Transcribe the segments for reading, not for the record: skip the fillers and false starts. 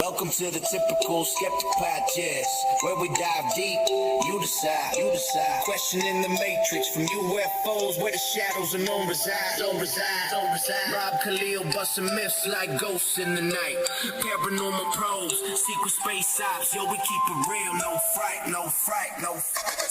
Welcome to the Typical Skeptic Podcast, where we dive deep, you decide. Questioning the matrix from UFOs, where the shadows unknown reside. Rob Khalil busting myths like ghosts in the night. Paranormal pros, secret space ops, yo, we keep it real, no fright.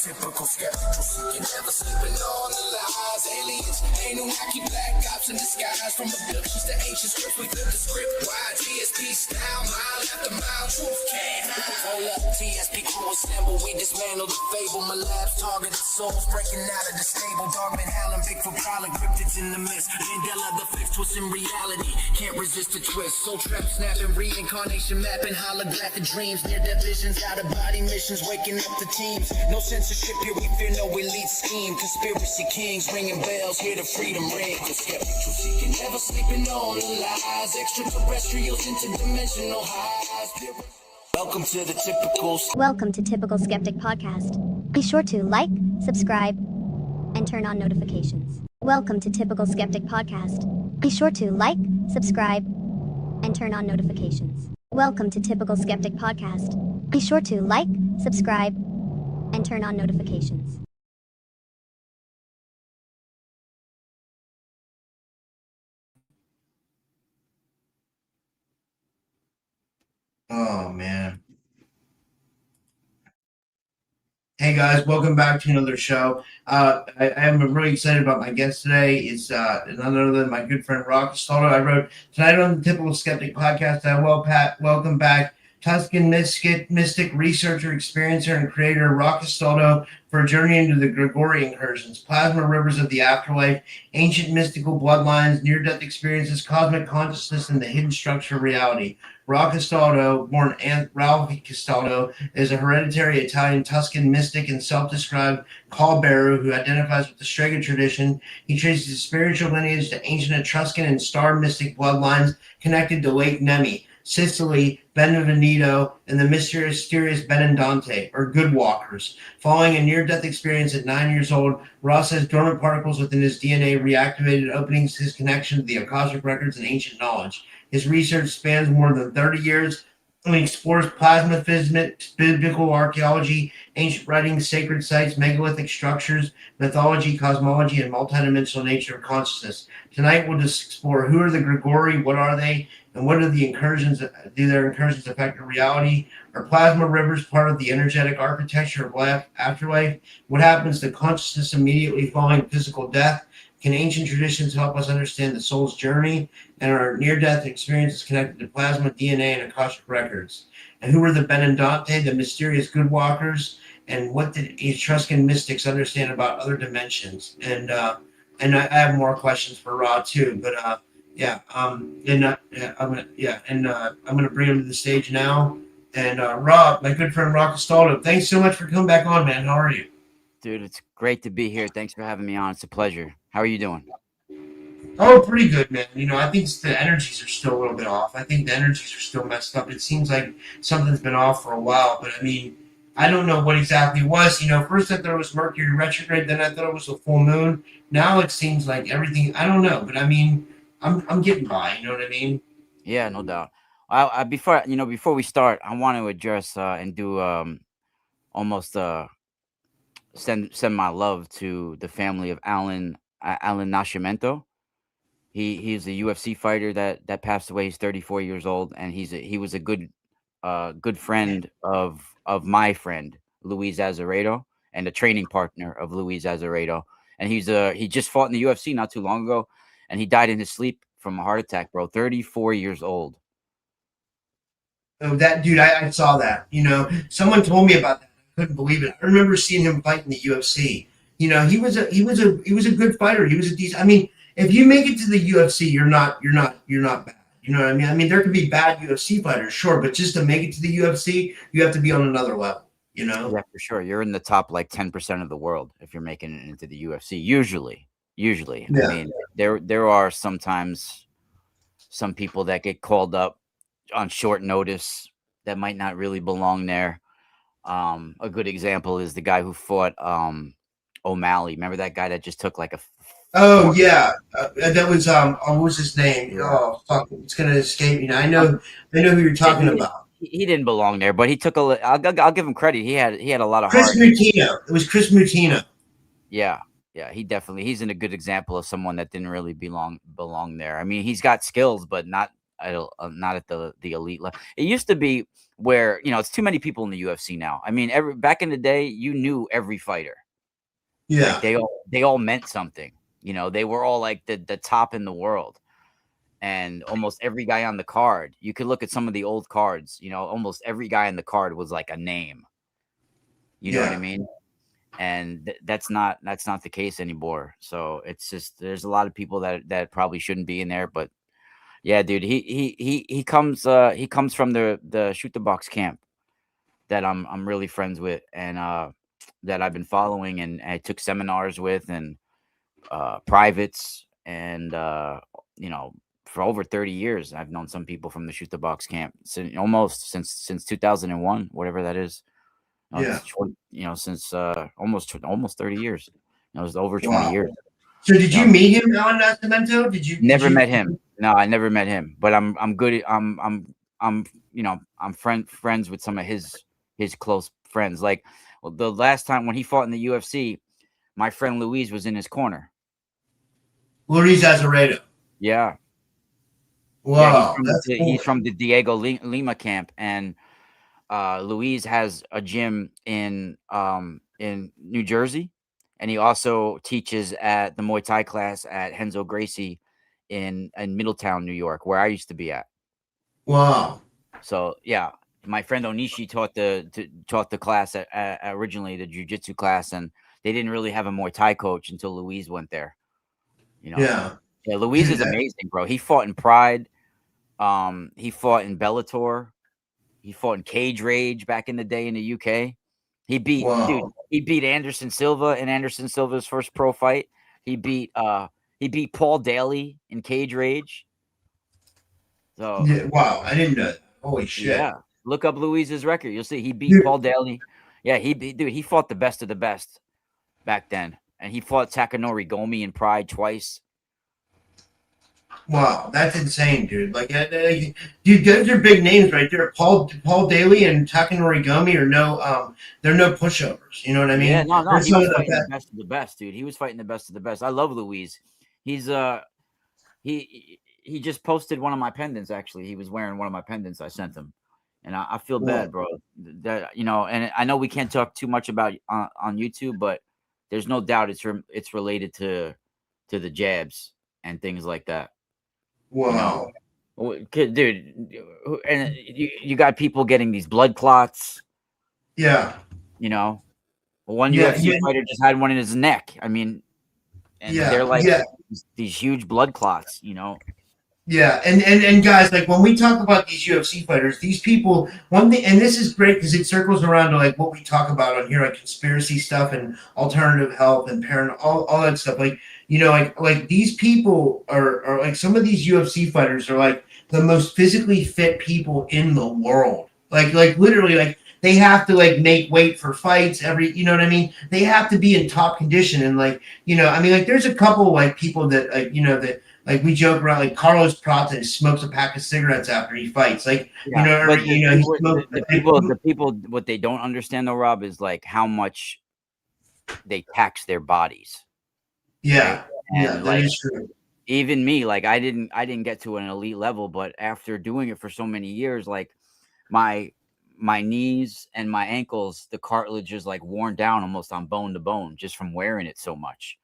Typical skeptical seeking, never sleeping on the lies. Aliens, Anunnaki, black ops in disguise. From abductions to ancient scripts, we flip the script wide. TSP style, mile after mile, truth can't hide. Hold up, TSP crew assemble, we dismantle the fable. My lab's targeted souls breaking out of the stable. Dormant, howling, Bigfoot prowling, cryptids in the mist. Mandela, the fifth twist in reality, can't resist the twist. Soul trap snapping, reincarnation mapping, holographic dreams. Near-death visions, out-of-body missions, waking up the teams. No censorship here, we fear no elite scheme. Conspiracy kings ringing bells, hear the freedom ring. The skeptical seeking, never sleeping on the lies. Extraterrestrials, interdimensional highs. Welcome to Typical Skeptic Podcast. Be sure to like, subscribe, and turn on notifications. Welcome to Typical Skeptic Podcast. Be sure to like, subscribe, and turn on notifications. Welcome to Typical Skeptic Podcast. Be sure to like, subscribe, and turn on notifications. Oh, man. Hey, guys, welcome back to another show. I am really excited about my guest today. It's none other than my good friend Ra Castaldo. I wrote tonight on the Typical Skeptic Podcast, welcome back Tuscan mystic researcher, experiencer, and creator Ra Castaldo for a journey into the Grigori Incursions, plasma rivers of the afterlife, ancient mystical bloodlines, near-death experiences, cosmic consciousness, and the hidden structure of reality. Ra Castaldo, born Ralph-Anthony Castaldo, is a hereditary Italian Tuscan mystic and self-described caul-bearer who identifies with the Strega tradition. He traces his spiritual lineage to ancient Etruscan and star mystic bloodlines connected to Lake Nemi, Sicily, Benevento, and the mysterious Benandanti, or good walkers. Following a near-death experience at 9 years old, Ross has dormant particles within his DNA reactivated, opening his connection to the Akashic Records and ancient knowledge. His research spans more than 30 years and explores plasma physics, biblical archaeology, ancient writings, sacred sites, megalithic structures, mythology, cosmology, and multidimensional nature of consciousness. Tonight, we'll just explore who are the Grigori, what are they, and what are the incursions? Do their incursions affect our reality? Are plasma rivers part of the energetic architecture of life, afterlife? What happens to consciousness immediately following physical death? Can ancient traditions help us understand the soul's journey? And are near-death experiences connected to plasma, DNA, and Akashic Records? And who are the Benandanti, the mysterious good walkers? And what did Etruscan mystics understand about other dimensions? And I have more questions for Ra too, but I'm gonna bring him to the stage now. And Rob, my good friend Ra Castaldo, thanks so much for coming back on, man. How are you? Dude, it's great to be here. Thanks for having me on. It's a pleasure. How are you doing? Oh, pretty good, man. You know, I think the energies are still a little bit off. I think the energies are still messed up. It seems like something's been off for a while, but I mean, I don't know what exactly it was. You know, first I thought it was Mercury retrograde, then I thought it was a full moon. Now it seems like everything. I don't know, but I mean, I'm getting by. You know what I mean? Yeah, no doubt. Before we start, I want to address and do almost send my love to the family of Alan Nascimento. He's a UFC fighter that passed away. He's 34 years old, and he was a good friend of my friend Luis Azeredo, and a training partner of Luis Azeredo. And he just fought in the UFC not too long ago, and he died in his sleep from a heart attack, bro. 34 years old. Oh, that dude, I saw that. Someone told me about that. I couldn't believe it. I remember seeing him fight in the UFC. He was a good fighter. He was a decent. I mean, if you make it to the UFC, you're not bad. You know what I mean? I mean, there could be bad UFC fighters, sure, but just to make it to the UFC, you have to be on another level. Yeah, for sure. You're in the top like 10% of the world if you're making it into the UFC. Usually. Yeah. I mean, there are sometimes some people that get called up on short notice that might not really belong there. A good example is the guy who fought O'Malley. Remember that guy that just took like a Oh yeah, that was what was his name? Yeah. Oh fuck, it's gonna escape me. I know who you're talking about. He didn't belong there, but he took a. I'll give him credit. He had a lot of Chris heart. Mutino. It was Chris Mutino. Yeah, he's in a good example of someone that didn't really belong there. I mean, he's got skills, but not at the elite level. It used to be where it's too many people in the UFC now. I mean, back in the day, you knew every fighter. Yeah, Like they all meant something. They were all like the top in the world. And almost every guy on the card, you could look at some of the old cards, almost every guy on the card was like a name. You know what I mean? And that's not the case anymore. So it's just there's a lot of people that probably shouldn't be in there. But yeah, dude, he comes from the shoot the box camp that I'm really friends with and that I've been following and I took seminars with and privates and for over 30 years I've known some people from the shoot the box camp since 2001, whatever that is. Since almost 30 years. It was over 20 years. So did you meet him on Nascimento? Never met him. No, I never met him. But I'm good. I'm friends with some of his close friends. Like the last time when he fought in the UFC, my friend Luis was in his corner. Luis Azeredo. Yeah. Wow. Yeah, he's from the Diego Lima camp, and Luis has a gym in New Jersey, and he also teaches at the Muay Thai class at Renzo Gracie in Middletown, New York, where I used to be at. Wow. So yeah, my friend Onishi taught the class at originally the jiu-jitsu class, and they didn't really have a Muay Thai coach until Luis went there. Yeah. Yeah, Luis is amazing, bro. He fought in Pride. He fought in Bellator. He fought in Cage Rage back in the day in the UK. He beat Anderson Silva in Anderson Silva's first pro fight. He beat Paul Daly in Cage Rage. So wow, I didn't know that. Holy shit. Yeah. Look up Luis's record. You'll see he beat Paul Daly. Yeah, he fought the best of the best back then. And he fought Takanori Gomi in Pride twice. Wow, that's insane, dude. Like, dude, those are big names right there. Paul Daly and Takanori Gomi are they're no pushovers. You know what I mean? Yeah, no, he was fighting the best of the best, dude. He was fighting the best of the best. I love Luis. He's he just posted one of my pendants. Actually, he was wearing one of my pendants I sent him, and I feel bad, bro. That and I know we can't talk too much about on YouTube, but there's no doubt it's related to the jabs and things like that. Wow. Dude, and you got people getting these blood clots. Yeah. One UFC fighter just had one in his neck. I mean, and they're like these huge blood clots, Yeah, and guys, like when we talk about these UFC fighters, these people, one thing, and this is great because it circles around to like what we talk about on here, like conspiracy stuff and alternative health and all that stuff. Like, like these people are like some of these UFC fighters are like the most physically fit people in the world. Like literally, like they have to like make weight for fights you know what I mean? They have to be in top condition and like, I mean, like there's a couple like people that like, that. Like we joke around, like Carlos Prates smokes a pack of cigarettes after he fights. Like the people what they don't understand though, Rob, is like how much they tax their bodies. Yeah, right? And that is true. Even me, like I didn't get to an elite level, but after doing it for so many years, like my knees and my ankles, the cartilage is like worn down almost on bone to bone just from wearing it so much.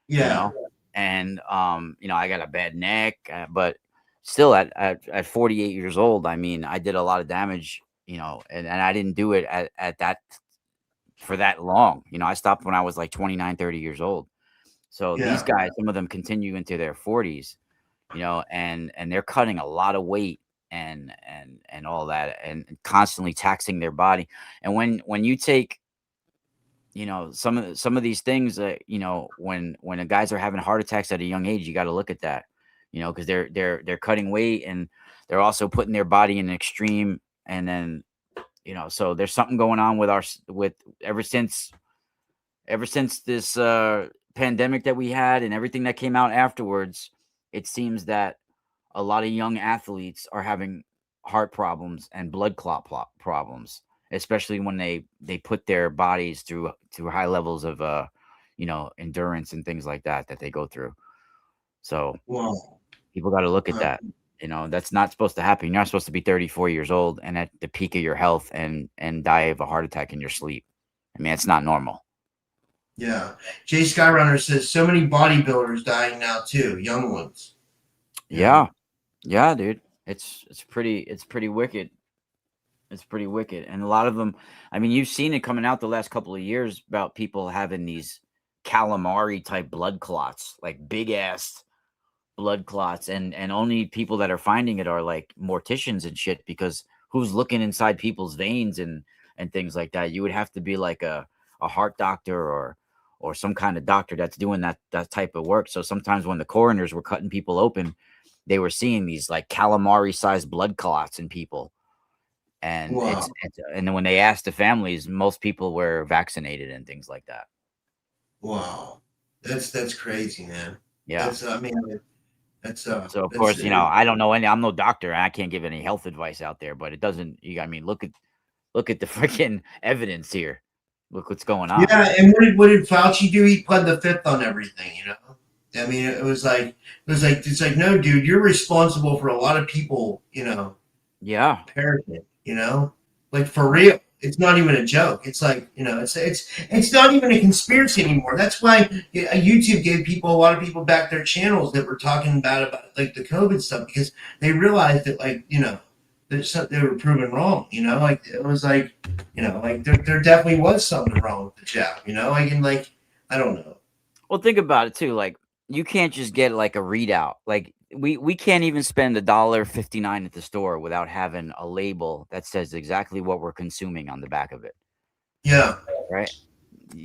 Yeah. And I got a bad neck, but still at 48 years old, I mean, I did a lot of damage, and I didn't do it at that for that long. I stopped when I was like 29, 30 years old. So these Yeah. guys, some of them continue into their 40s, and they're cutting a lot of weight and all that, and constantly taxing their body. And when you take, some of these things that, when the guys are having heart attacks at a young age, you got to look at that, because they're cutting weight, and they're also putting their body in an extreme. And then, so there's something going on with with ever since this pandemic that we had and everything that came out afterwards. It seems that a lot of young athletes are having heart problems and blood clot problems, especially when they put their bodies through high levels of endurance and things like that they go through. So Wow. people got to look at that. That's not supposed to happen. You're not supposed to be 34 years old and at the peak of your health and die of a heart attack in your sleep. I mean, it's not normal. Yeah. Jay Skyrunner says so many bodybuilders dying now too, young ones. Yeah. Yeah, dude. It's pretty wicked. It's pretty wicked. And a lot of them, I mean, you've seen it coming out the last couple of years about people having these calamari type blood clots, like big ass blood clots, and only people that are finding it are like morticians and shit, because who's looking inside people's veins and things like that? You would have to be like a heart doctor or some kind of doctor that's doing that type of work. So sometimes when the coroners were cutting people open, they were seeing these like calamari sized blood clots in people. And Wow. and then when they asked the families, most people were vaccinated and things like that. Wow. That's crazy, man. Yeah. I mean, that's So of that's course, I don't know I'm no doctor. And I can't give any health advice out there, but it doesn't. I mean, look at the freaking evidence here. Look what's going on. yeah. And what did Fauci do? He pled the fifth on everything. I mean, it's like, no, dude, you're responsible for a lot of people, Yeah. perishing, like for real. It's not even a joke. It's like, it's not even a conspiracy anymore. That's why YouTube gave a lot of people back their channels that were talking about like the COVID stuff, because they realized that, like, they were proven wrong. Like it was like, like there definitely was something wrong with the jab. Like I don't know. Well, think about it too. Like, you can't just get like a readout. Like, we can't even spend $1.59 at the store without having a label that says exactly what we're consuming on the back of it. Yeah. Right.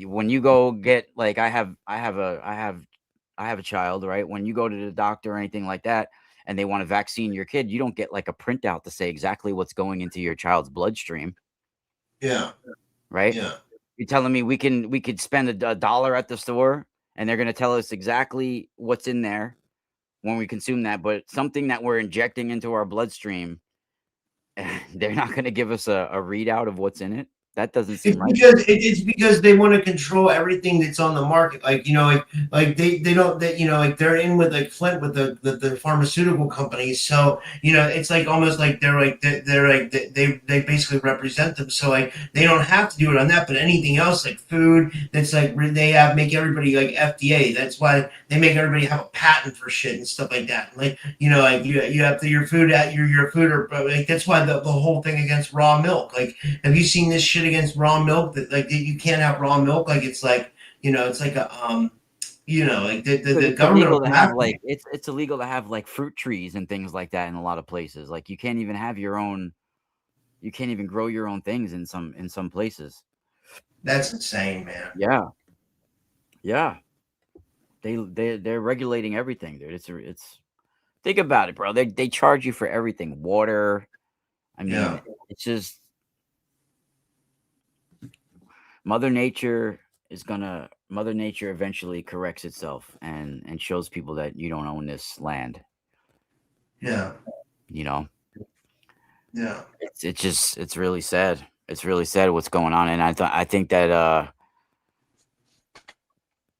When you go get, like, I have a child, right? When you go to the doctor or anything like that, and they want to vaccine your kid, you don't get like a printout to say exactly what's going into your child's bloodstream, Yeah. right? Yeah. You're telling me we could spend a dollar at the store and they're going to tell us exactly what's in there when we consume that, but something that we're injecting into our bloodstream, they're not going to give us a readout of what's in it. That doesn't seem right. It's because they want to control everything that's on the market. Like, like they don't, like they're in with like Flint with the pharmaceutical companies. So, it's like almost like they basically represent them. So like they don't have to do it on that, but anything else like food, that's like they make everybody like FDA. That's why they make everybody have a patent for shit and stuff like that. Like, like you have your food at your food, or like that's why the whole thing against raw milk. Like, have you seen this shit against raw milk, that like you can't have raw milk? Like it's like, it's like a like the It's government illegal will to come have after you. like it's illegal to have like fruit trees and things like that in a lot of places. Like, you can't even have your own. You can't even grow your own things in some places. That's insane, man. Yeah, yeah. They're regulating everything, dude. It's think about it, bro. They charge you for everything. Water. I mean, Yeah. it's just Mother Nature Mother Nature eventually corrects itself and shows people that you don't own this land. Yeah. You know, Yeah. it's really sad. It's really sad what's going on, and I think that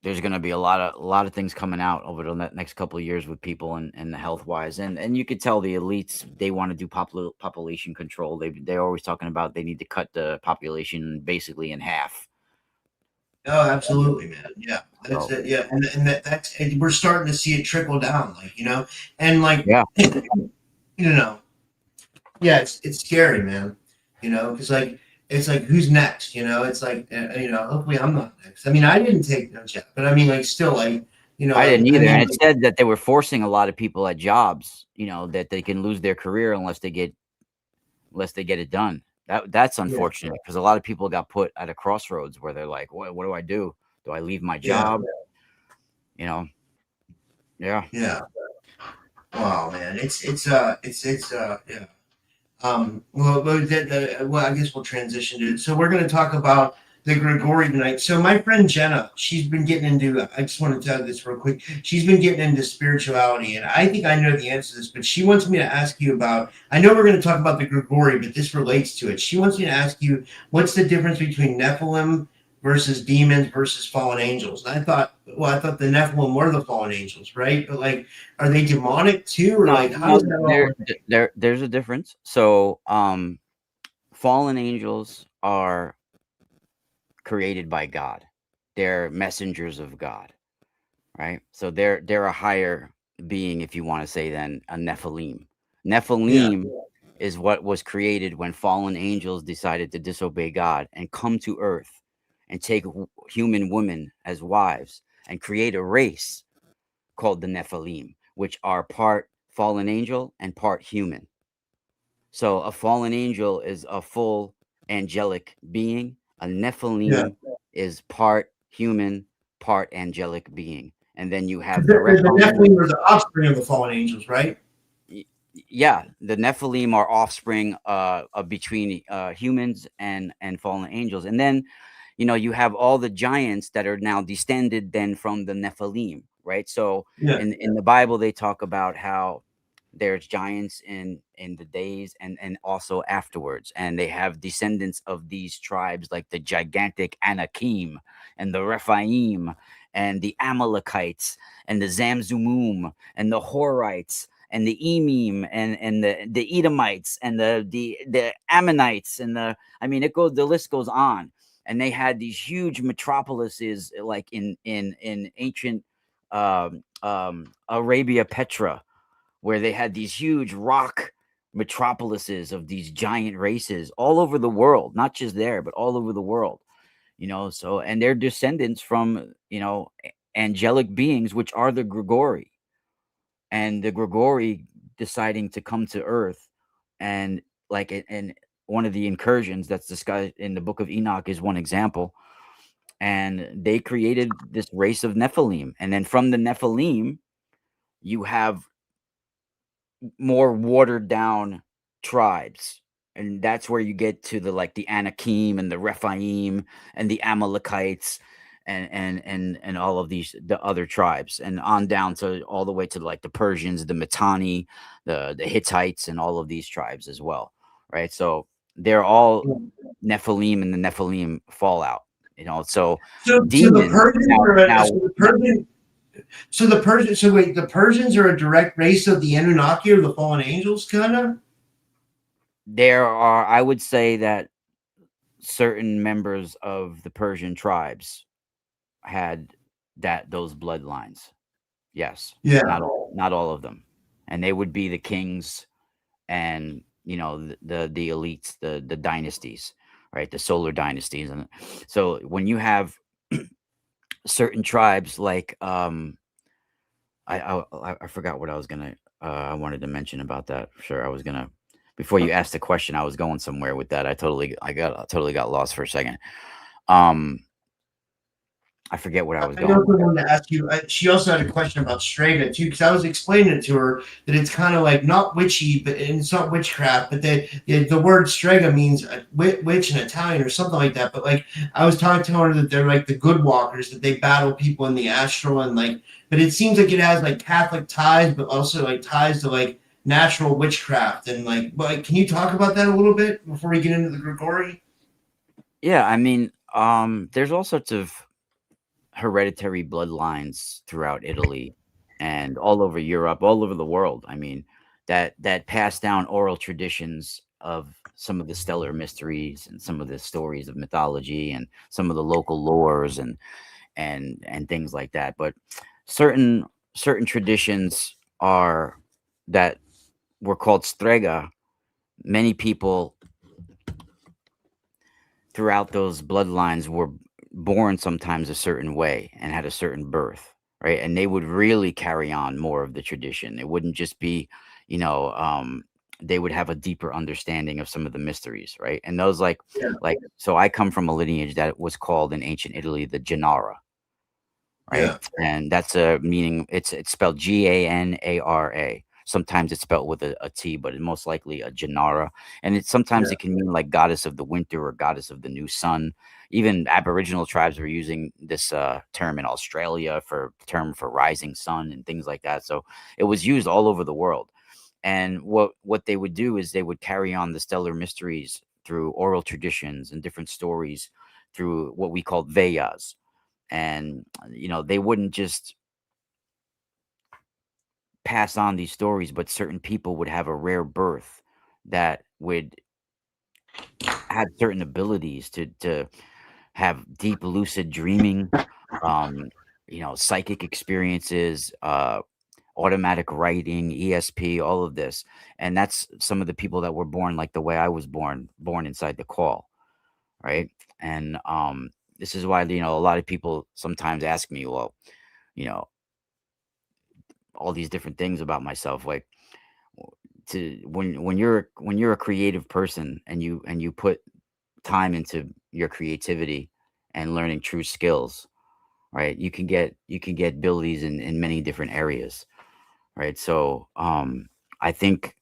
there's going to be a lot of things coming out over the next couple of years with people and the health wise, and you could tell the elites, they want to do population control. They're always talking about they need to cut the population basically in half. Oh, absolutely, man. Yeah. That's So it. Yeah, and and we're starting to see it trickle down, like and like yeah, you know, yeah, it's scary, man. Because like it's like who's next? It's like hopefully I'm not next. I mean, I didn't take no job, but I mean, like still, like I didn't I either. And mean, it said that they were forcing a lot of people at jobs, that they can lose their career unless they get it done. That's yeah, unfortunate because a lot of people got put at a crossroads where they're like, what do I do? Do I leave my yeah, job? You know, yeah. yeah. Wow, man, yeah. Well, I guess we'll transition to it. So we're going to talk about the Grigori tonight. So my friend Jenna, she's been getting into. I just want to tell you this real quick. She's been getting into spirituality, and I think I know the answer to this. But she wants me to ask you about. I know we're going to talk about the Grigori, but this relates to it. She wants me to ask you what's the difference between Nephilim versus demons versus fallen angels. And I thought the Nephilim were the fallen angels, right? But like, are they demonic too, or No, like, how no, does that all work? there's a difference. So, fallen angels are created by God. They're messengers of God, right? So they're a higher being, if you want to say, than a Nephilim. Yeah, Nephilim is what was created when fallen angels decided to disobey God and come to earth and take human women as wives and create a race called the Nephilim, which are part fallen angel and part human. So a fallen angel is a full angelic being. A yeah. Nephilim is part human, part angelic being. And then you have the The Rephaim. Nephilim are the offspring of the fallen angels, right? Yeah, the Nephilim are offspring of between humans and fallen angels. And then you have all the giants that are now descended then from the Nephilim, right? So Yeah, in the Bible they talk about how there's giants in the days and also afterwards, and they have descendants of these tribes like the gigantic Anakim and the Rephaim and the Amalekites and the Zamzumum and the Horites and the Emim and the Edomites and the Ammonites and the list goes on. And they had these huge metropolises like in ancient Arabia Petra, where they had these huge rock metropolises of these giant races all over the world, not just there, but all over the world. So and they're descendants from angelic beings, which are the Grigori, and the Grigori deciding to come to Earth, and like and one of the incursions that's discussed in the Book of Enoch is one example, and they created this race of Nephilim, and then from the Nephilim, you have more watered down tribes. And that's where you get to the Anakim and the Rephaim and the Amalekites and all of the other tribes, and on down to all the way to like the Persians, the Mitanni, the Hittites, and all of these tribes as well, right? So they're all Nephilim and the Nephilim fallout, so so the demons Persians now are now so wait, the Persians are a direct race of the Anunnaki or the fallen angels, kind of. there are, I would say that certain members of the Persian tribes had those bloodlines. Yes, Yeah, not all of them, and they would be the kings and the elites, the dynasties, right? The solar dynasties, and so when you have certain tribes like I forgot what I wanted to mention about that. Sure, I was gonna before you asked the question, I was going somewhere with that. I totally got lost for a second. Um, I forget what I was I going also with that. wanted to ask you. She also had a question about Strega too, because I was explaining it to her that it's kind of like not witchy, but and it's not witchcraft. But the word Strega means witch in Italian or something like that. But like I was talking to her that they're like the good walkers, that they battle people in the astral and like. But it seems like it has like Catholic ties, but also like ties to like natural witchcraft and like. But can you talk about that a little bit before we get into the Grigori? Yeah, I mean, there's all sorts of hereditary bloodlines throughout Italy and all over Europe, all over the world. I mean, that pass down oral traditions of some of the stellar mysteries and some of the stories of mythology and some of the local lores and things like that. But certain traditions are that were called Strega. Many people throughout those bloodlines were born sometimes a certain way and had a certain birth, right? And they would really carry on more of the tradition. It wouldn't just be, you know, they would have a deeper understanding of some of the mysteries, right? And those Yeah. so I come from a lineage that was called in ancient Italy the Janara, right? Yeah. And that's a meaning. It's spelled Ganara. Sometimes it's spelled with a T, but it's most likely a Janara. And sometimes Yeah. it can mean like goddess of the winter or goddess of the new sun. Even Aboriginal tribes were using this term in Australia for rising sun and things like that. So it was used all over the world. And what they would do is they would carry on the stellar mysteries through oral traditions and different stories through what we called Veyas. And they wouldn't just pass on these stories, but certain people would have a rare birth that would have certain abilities to have deep lucid dreaming, psychic experiences, automatic writing, ESP, all of this. And that's some of the people that were born like the way I was born inside the call, right? And this is why a lot of people sometimes ask me, well, you know all these different things about myself, like to when you're a creative person and you put time into your creativity and learning true skills, right? You can get abilities in many different areas, right? So I think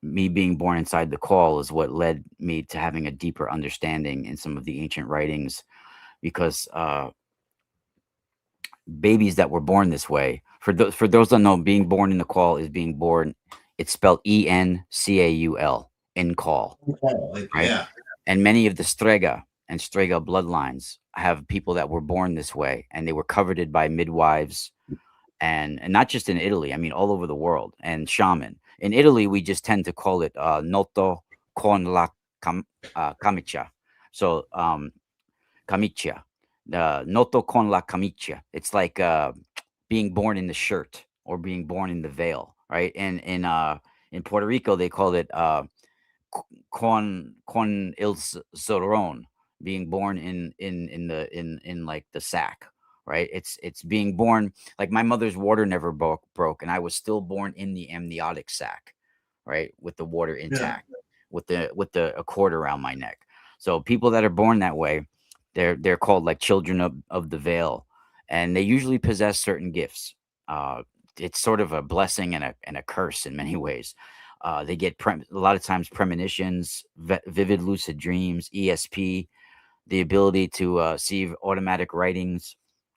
me being born inside the call is what led me to having a deeper understanding in some of the ancient writings, because babies that were born this way, for those that know, being born in the call is being born, it's spelled Encaul, in call, Okay, like, right? yeah. And many of the Strega and Strega bloodlines have people that were born this way, and they were coveted by midwives, and not just in Italy, I mean all over the world, and shaman. In Italy, we just tend to call it noto con la camicia. So camicia, noto con la camicia. It's like being born in the shirt or being born in the veil, right? And in Puerto Rico, they call it con il zorron, being born in like the sack, right? It's being born like my mother's water never broke, and I was still born in the amniotic sac, right, with the water Yeah. intact, with the a cord around my neck. So people that are born that way, they're called like children of the veil, and they usually possess certain gifts. Uh, it's sort of a blessing and a curse in many ways. They get a lot of times premonitions, vivid lucid dreams, ESP, the ability to see automatic writings,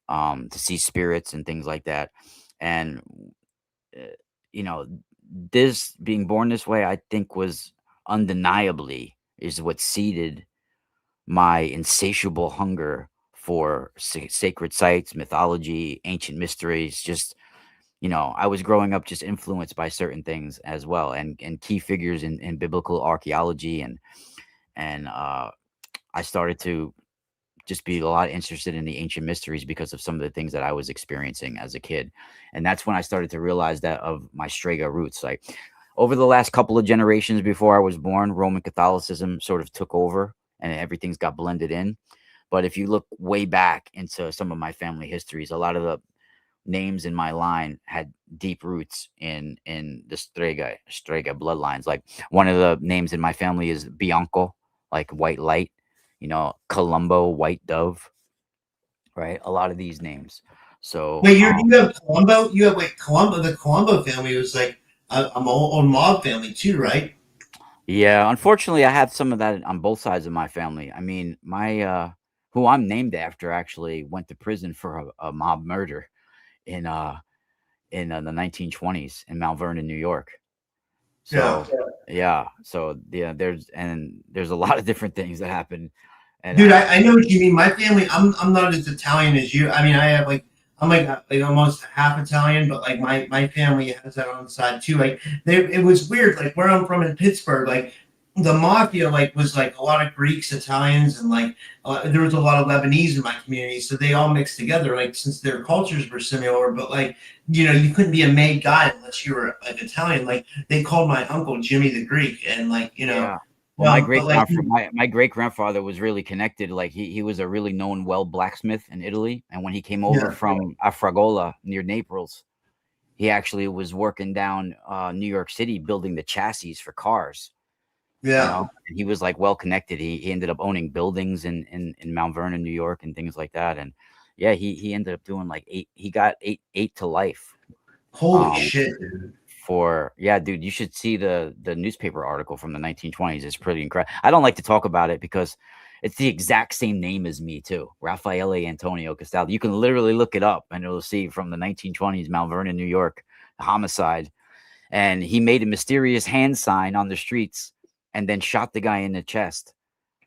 to see spirits and things like that. And uh, you know, this being born this way, I think, was undeniably is what seeded my insatiable hunger for sacred sites, mythology, ancient mysteries. Just I was growing up just influenced by certain things as well, and key figures in biblical archaeology, and I started to just be a lot interested in the ancient mysteries because of some of the things that I was experiencing as a kid. And that's when I started to realize that of my Strega roots. Like over the last couple of generations before I was born, Roman Catholicism sort of took over and everything's got blended in. But if you look way back into some of my family histories, a lot of the names in my line had deep roots in the Strega bloodlines. Like one of the names in my family is Bianco, like white light, Colombo, white dove, right? A lot of these names. So Wait, you have Colombo? You have Colombo. The Colombo family was like a old mob family too, right? yeah, unfortunately I have some of that on both sides of my family. I mean, my who I'm named after actually went to prison for a mob murder in the 1920s in Mount Vernon, New York. Yeah. So yeah, so yeah, there's a lot of different things that happen, and Dude, I know what you mean. My family, I'm not as Italian as you. I mean, I have I'm like almost half Italian, but like my family has that on the side too. Like it was weird. Like where I'm from in Pittsburgh, like the mafia like was like a lot of Greeks, Italians, and like there was a lot of Lebanese in my community, so they all mixed together. Like since their cultures were similar, but like you couldn't be a made guy unless you were like Italian. Like they called my uncle Jimmy the Greek, and like Yeah. Well, my great but like my great grandfather was really connected. Like he was a really known blacksmith in Italy, and when he came over yeah, from Afragola near Naples, he actually was working down New York City building the chassis for cars. yeah. And he was like well connected. He ended up owning buildings in Mount Vernon, New York, and things like that. And yeah, he ended up doing like eight. He got eight to life. Holy Um, shit, dude. yeah, dude, you should see the newspaper article from the 1920s. It's pretty incredible. I don't like to talk about it because it's the exact same name as me too, Raffaele Antonio Castaldo. You can literally look it up and it'll see from the 1920s, Mount Vernon, New York, homicide. And he made a mysterious hand sign on the streets and then shot the guy in the chest.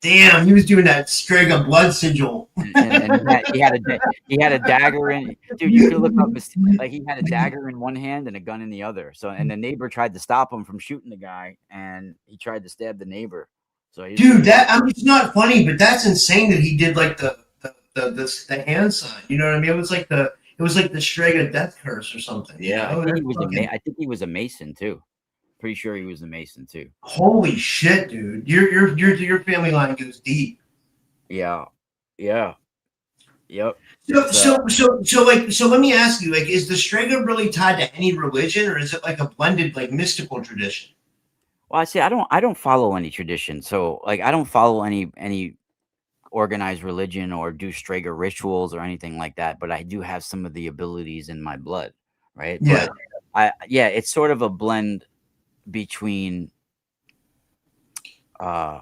Damn, he was doing that Strega blood sigil. And he had a dagger in. Dude, you can look up like he had a dagger in one hand and a gun in the other. So and the neighbor tried to stop him from shooting the guy, and he tried to stab the neighbor. So Dude, that I mean, it's not funny, but that's insane that he did like the hand sign. You know what I mean? It was like the Strega death curse or something. Yeah, You know? I think he was a Mason too. Pretty sure he was a Mason too. Holy shit, dude! Your family line goes deep. Yeah, yeah, yep. So let me ask you, like, is the Strega really tied to any religion, or is it like a blended, like, mystical tradition? Well, I say I don't follow any tradition. So like I don't follow any organized religion or do Strega rituals or anything like that, but I do have some of the abilities in my blood, right? Yeah, But it's sort of a blend between uh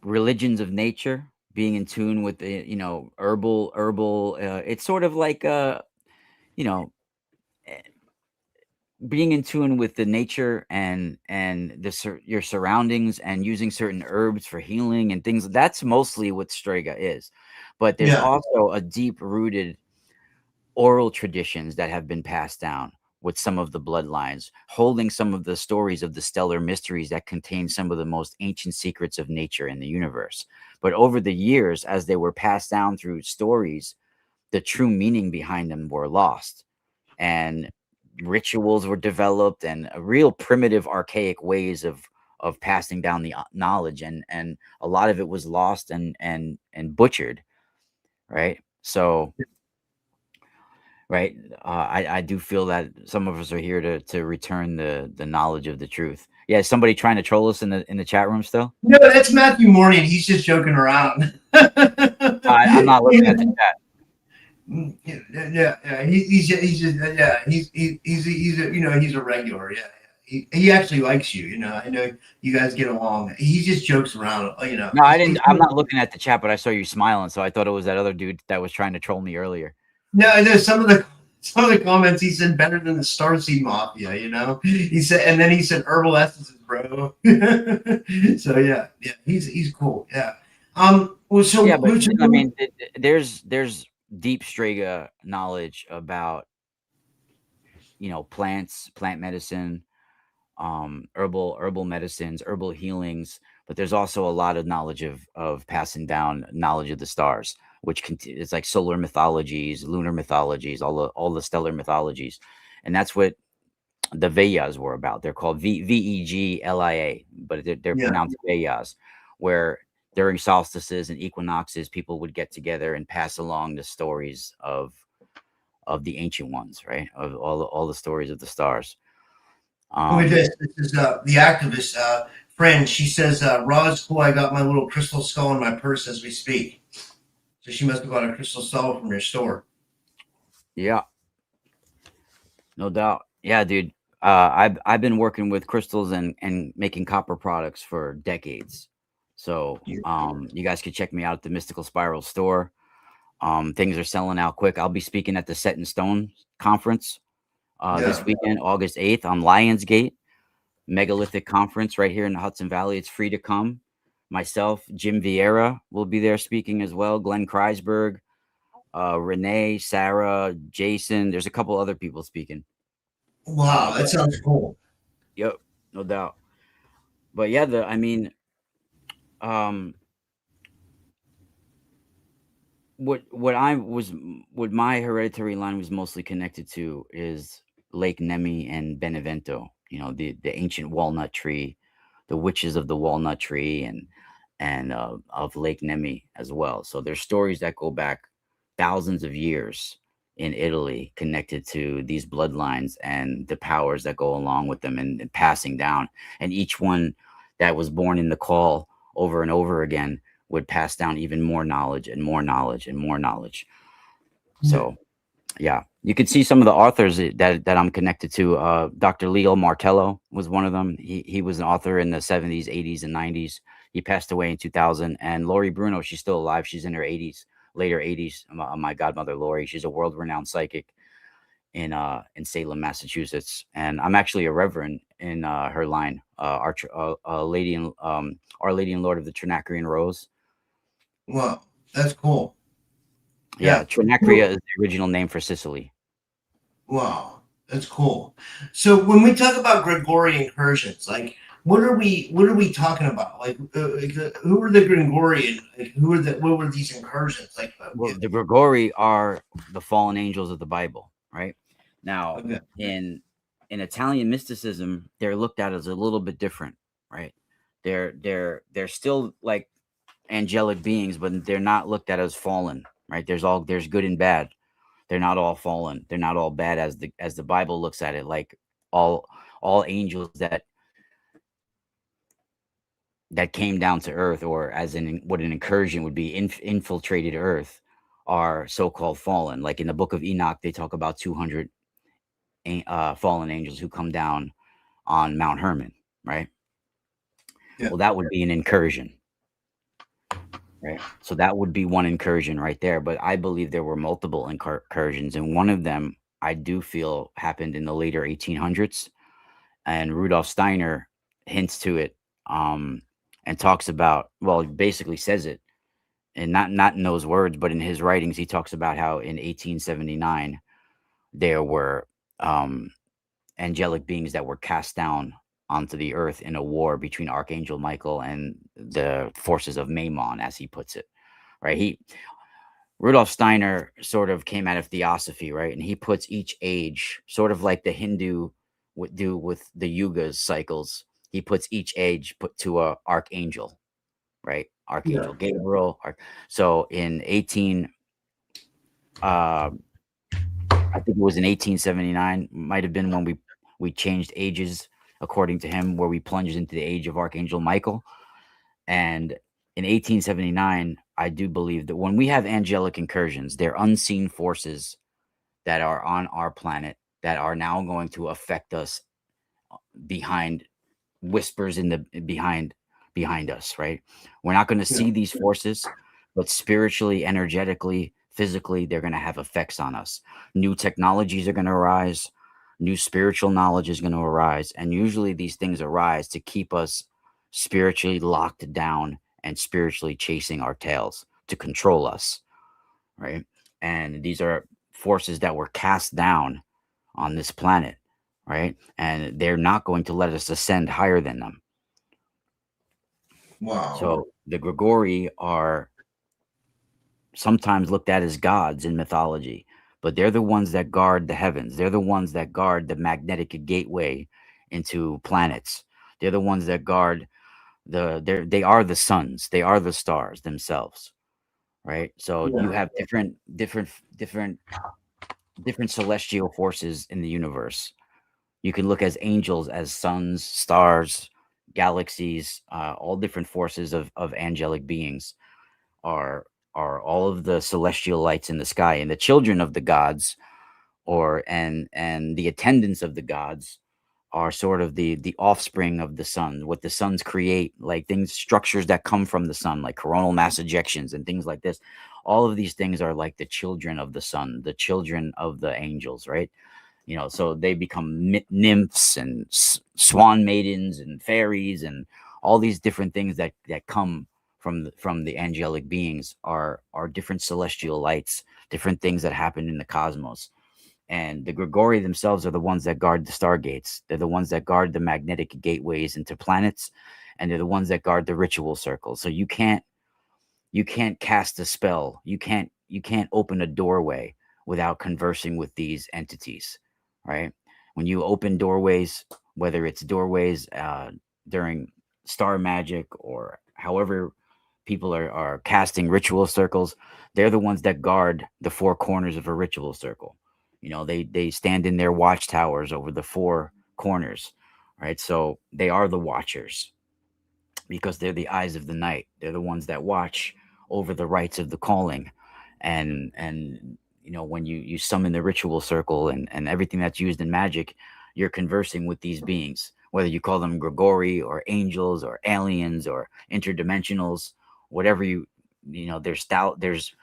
religions of nature, being in tune with the herbal it's sort of like you know eh, being in tune with the nature and your surroundings and using certain herbs for healing and things. That's mostly what Strega is, but there's yeah, also a deep rooted oral traditions that have been passed down with some of the bloodlines, holding some of the stories of the stellar mysteries that contain some of the most ancient secrets of nature in the universe. But over the years, as they were passed down through stories, the true meaning behind them were lost. And rituals were developed and real primitive, archaic ways of passing down the knowledge. And a lot of it was lost and butchered, right? So right? I do feel that some of us are here to return the knowledge of the truth. Yeah, is somebody trying to troll us in the chat room still? no, that's Matthew Morning. He's just joking around. I'm not looking at the chat. He's just he's a, he's a regular. Yeah, he actually likes you. I know you guys get along. He just jokes around. No, I didn't. I'm not looking at the chat, but I saw you smiling, so I thought it was that other dude that was trying to troll me earlier. No, some of the comments he said better than the Starseed Mafia. He said, and then he said herbal essences, bro. So yeah, he's cool. Yeah. Well, so Yeah, but I mean, there's deep Strega knowledge about plants, plant medicine, herbal medicines, herbal healings, but there's also a lot of knowledge of passing down knowledge of the stars, which it's like solar mythologies, lunar mythologies, all the stellar mythologies, and that's what the Vedas were about. They're called Veglia, but they're yeah. pronounced Vedas, where during solstices and equinoxes, people would get together and pass along the stories of the ancient ones, right? Of all the stories of the stars. This is the activist friend. She says, Ra's cool. I got my little crystal skull in my purse as we speak. So she must have got a crystal skull from your store. Yeah, no doubt. Yeah, dude. I've been working with crystals and making copper products for decades. So you guys can check me out at the Mystical Spiral store. Things are selling out quick. I'll be speaking at the Set in Stone conference this weekend, August 8th on Lionsgate, megalithic conference right here in the Hudson Valley. It's free to come. Myself, Jim Vieira will be there speaking as well. Glenn Kreisberg, Renee, Sarah, Jason. There's a couple other people speaking. Wow, that sounds cool. Yep, no doubt. But yeah, I mean, um, what my hereditary line was mostly connected to is Lake Nemi and Benevento. You know, the ancient walnut tree, the witches of the walnut tree, and of Lake Nemi as well. So there's stories that go back thousands of years in Italy connected to these bloodlines and the powers that go along with them and passing down. And each one that was born in the call over and over again would pass down even more knowledge and more knowledge and more knowledge. Yeah. So yeah, you could see some of the authors that I'm connected to. Dr. Leo Martello was one of them. He was an author in the 70s, 80s, and 90s. He passed away in 2000. And Lori Bruno, she's still alive. She's in her 80s, later 80s. My godmother Lori, she's a world-renowned psychic in Salem, Massachusetts. And I'm actually a reverend in her line, lady in Our Lady and Lord of the Trinacrian Rose. Well, that's cool. Yeah, Yeah. Trinacria is the original name for Sicily. Wow, that's cool. So when we talk about Grigori incursions, like what are we talking about? Like, who are the Gregorian? Like, what were these incursions? Like, Well, the Grigori are the fallen angels of the Bible, right? Now, okay. in Italian mysticism, they're looked at as a little bit different, right? They're still like angelic beings, but they're not looked at as fallen, right? There's good and bad. They're not all fallen. They're not all bad as the Bible looks at it. Like all all angels that came down to Earth, or as in what an incursion would be, infiltrated Earth, are so-called fallen. Like in the Book of Enoch, they talk about 200 fallen angels who come down on Mount Hermon, right? Yeah. Well, that would be an incursion, right? So that would be one incursion right there. But I believe there were multiple incursions, and one of them I do feel happened in the later 1800s. And Rudolf Steiner hints to it, and talks about, well, basically says it, and not in those words, but in his writings, he talks about how in 1879 there were angelic beings that were cast down onto the earth in a war between Archangel Michael and the forces of Mammon, as he puts it. Right? Rudolf Steiner sort of came out of theosophy, right? And he puts each age, sort of like the Hindu would do with the yugas cycles. He puts each age put to a archangel, right? Archangel Gabriel. So in 18, I think it was in 1879, might have been when we changed ages according to him, where we plunged into the age of Archangel Michael. And in 1879, I do believe that when we have angelic incursions, they're unseen forces that are on our planet that are now going to affect us behind whispers in the behind us, right? We're not going to see these forces, but spiritually, energetically, physically, they're going to have effects on us. New technologies are going to arise, new spiritual knowledge is going to arise, and usually these things arise to keep us spiritually locked down and spiritually chasing our tails to control us, right? And these are forces that were cast down on this planet, right? And they're not going to let us ascend higher than them. Wow. So the Grigori are sometimes looked at as gods in mythology, but they're the ones that guard the heavens. They're the ones that guard the magnetic gateway into planets. They're the ones that guard they are the suns. They are the stars themselves, right? So you have different celestial forces in the universe. You can look as angels as suns, stars, galaxies, all different forces of angelic beings are all of the celestial lights in the sky, and the children of the gods, or and the attendants of the gods, are sort of the offspring of the sun, what the suns create, like things, structures that come from the sun, like coronal mass ejections and things like this. All of these things are like the children of the sun, the children of the angels, right? You know, so they become nymphs and swan maidens and fairies, and all these different things that come from the angelic beings are different celestial lights, different things that happen in the cosmos. And the Grigori themselves are the ones that guard the stargates. They're the ones that guard the magnetic gateways into planets, and they're the ones that guard the ritual circle. So you can't cast a spell. You can't open a doorway without conversing with these entities, right? When you open doorways, whether it's doorways during star magic or however people are casting ritual circles, they're the ones that guard the four corners of a ritual circle. They stand in their watchtowers over the four corners, right? So they are the watchers because they're the eyes of the night. They're the ones that watch over the rites of the calling, and when you summon the ritual circle and everything that's used in magic, you're conversing with these beings, whether you call them Grigori or angels or aliens or interdimensionals, whatever there's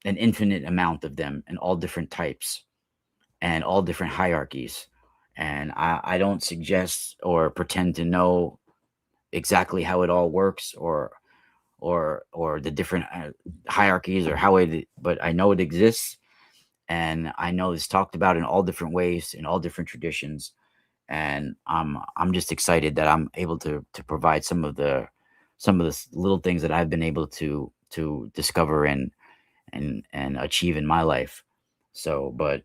an infinite amount of them and all different types and all different hierarchies. And I don't suggest or pretend to know exactly how it all works or the different hierarchies or but I know it exists, and I know it's talked about in all different ways in all different traditions, and I'm just excited that I'm able to provide some of the little things that I've been able to discover and achieve in my life. So, but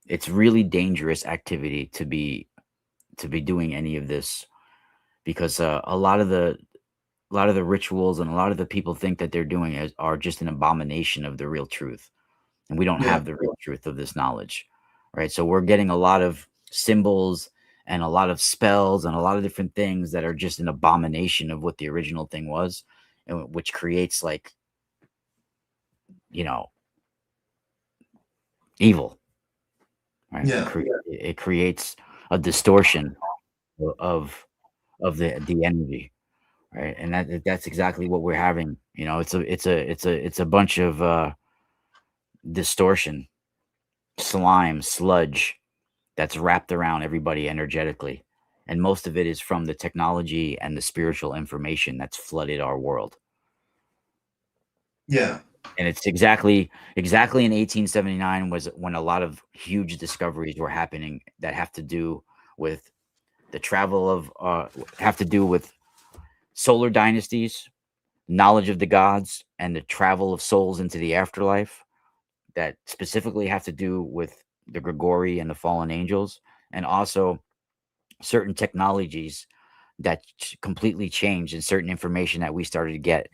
it's really dangerous activity to be doing any of this, because a lot of the rituals and a lot of the people think that they're doing are just an abomination of the real truth, and we don't Yeah. have the real truth of this knowledge, right? So we're getting a lot of symbols and a lot of spells and a lot of different things that are just an abomination of what the original thing was, and which creates you know evil, right? Yeah. It creates a distortion of the energy, right? And that's exactly what we're having. It's a bunch of distortion, slime, sludge that's wrapped around everybody energetically, and most of it is from the technology and the spiritual information that's flooded our world. Yeah. And it's exactly in 1879 was when a lot of huge discoveries were happening that have to do with the travel of have to do with solar dynasties, knowledge of the gods, and the travel of souls into the afterlife, that specifically have to do with the Grigori and the fallen angels, and also certain technologies that completely changed and certain information that we started to get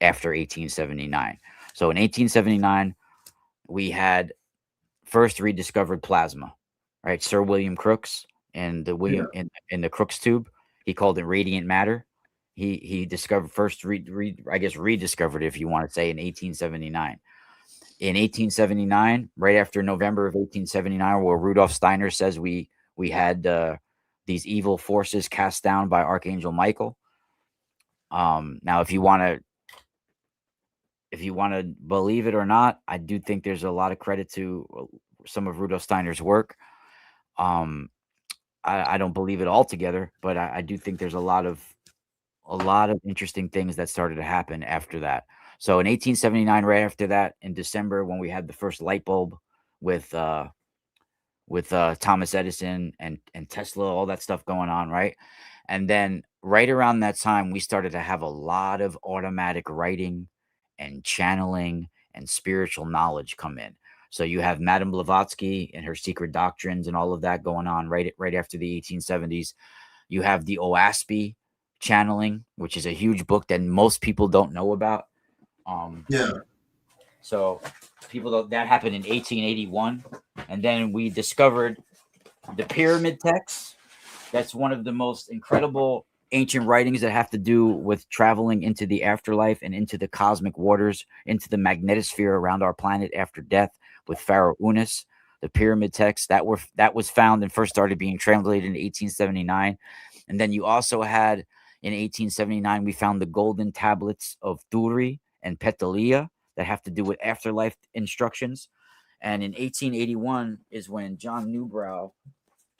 after 1879. So in 1879, we had first rediscovered plasma, right? Sir William Crookes and the William in the Crookes tube, he called it radiant matter. He discovered first I guess rediscovered it, if you want to say, in 1879. In 1879, right after November of 1879, where Rudolf Steiner says we had these evil forces cast down by Archangel Michael. Now, if you want to believe it or not, I do think there's a lot of credit to some of Rudolf Steiner's work. I don't believe it altogether, but I do think there's a lot of interesting things that started to happen after that. So in 1879, right after that, in December, when we had the first light bulb with Thomas Edison and Tesla, all that stuff going on, right? And then right around that time, we started to have a lot of automatic writing and channeling and spiritual knowledge come in. So you have Madame Blavatsky and her secret doctrines and all of that going on right after the 1870s. You have the OASP channeling, which is a huge book that most people don't know about. Yeah. So that happened in 1881, and then we discovered the pyramid texts. That's one of the most incredible ancient writings that have to do with traveling into the afterlife and into the cosmic waters, into the magnetosphere around our planet after death, with Pharaoh Unas. The pyramid texts that was found and first started being translated in 1879. And then you also had in 1879, we found the golden tablets of Turi and Petalia that have to do with afterlife instructions. And in 1881 is when John Newbrow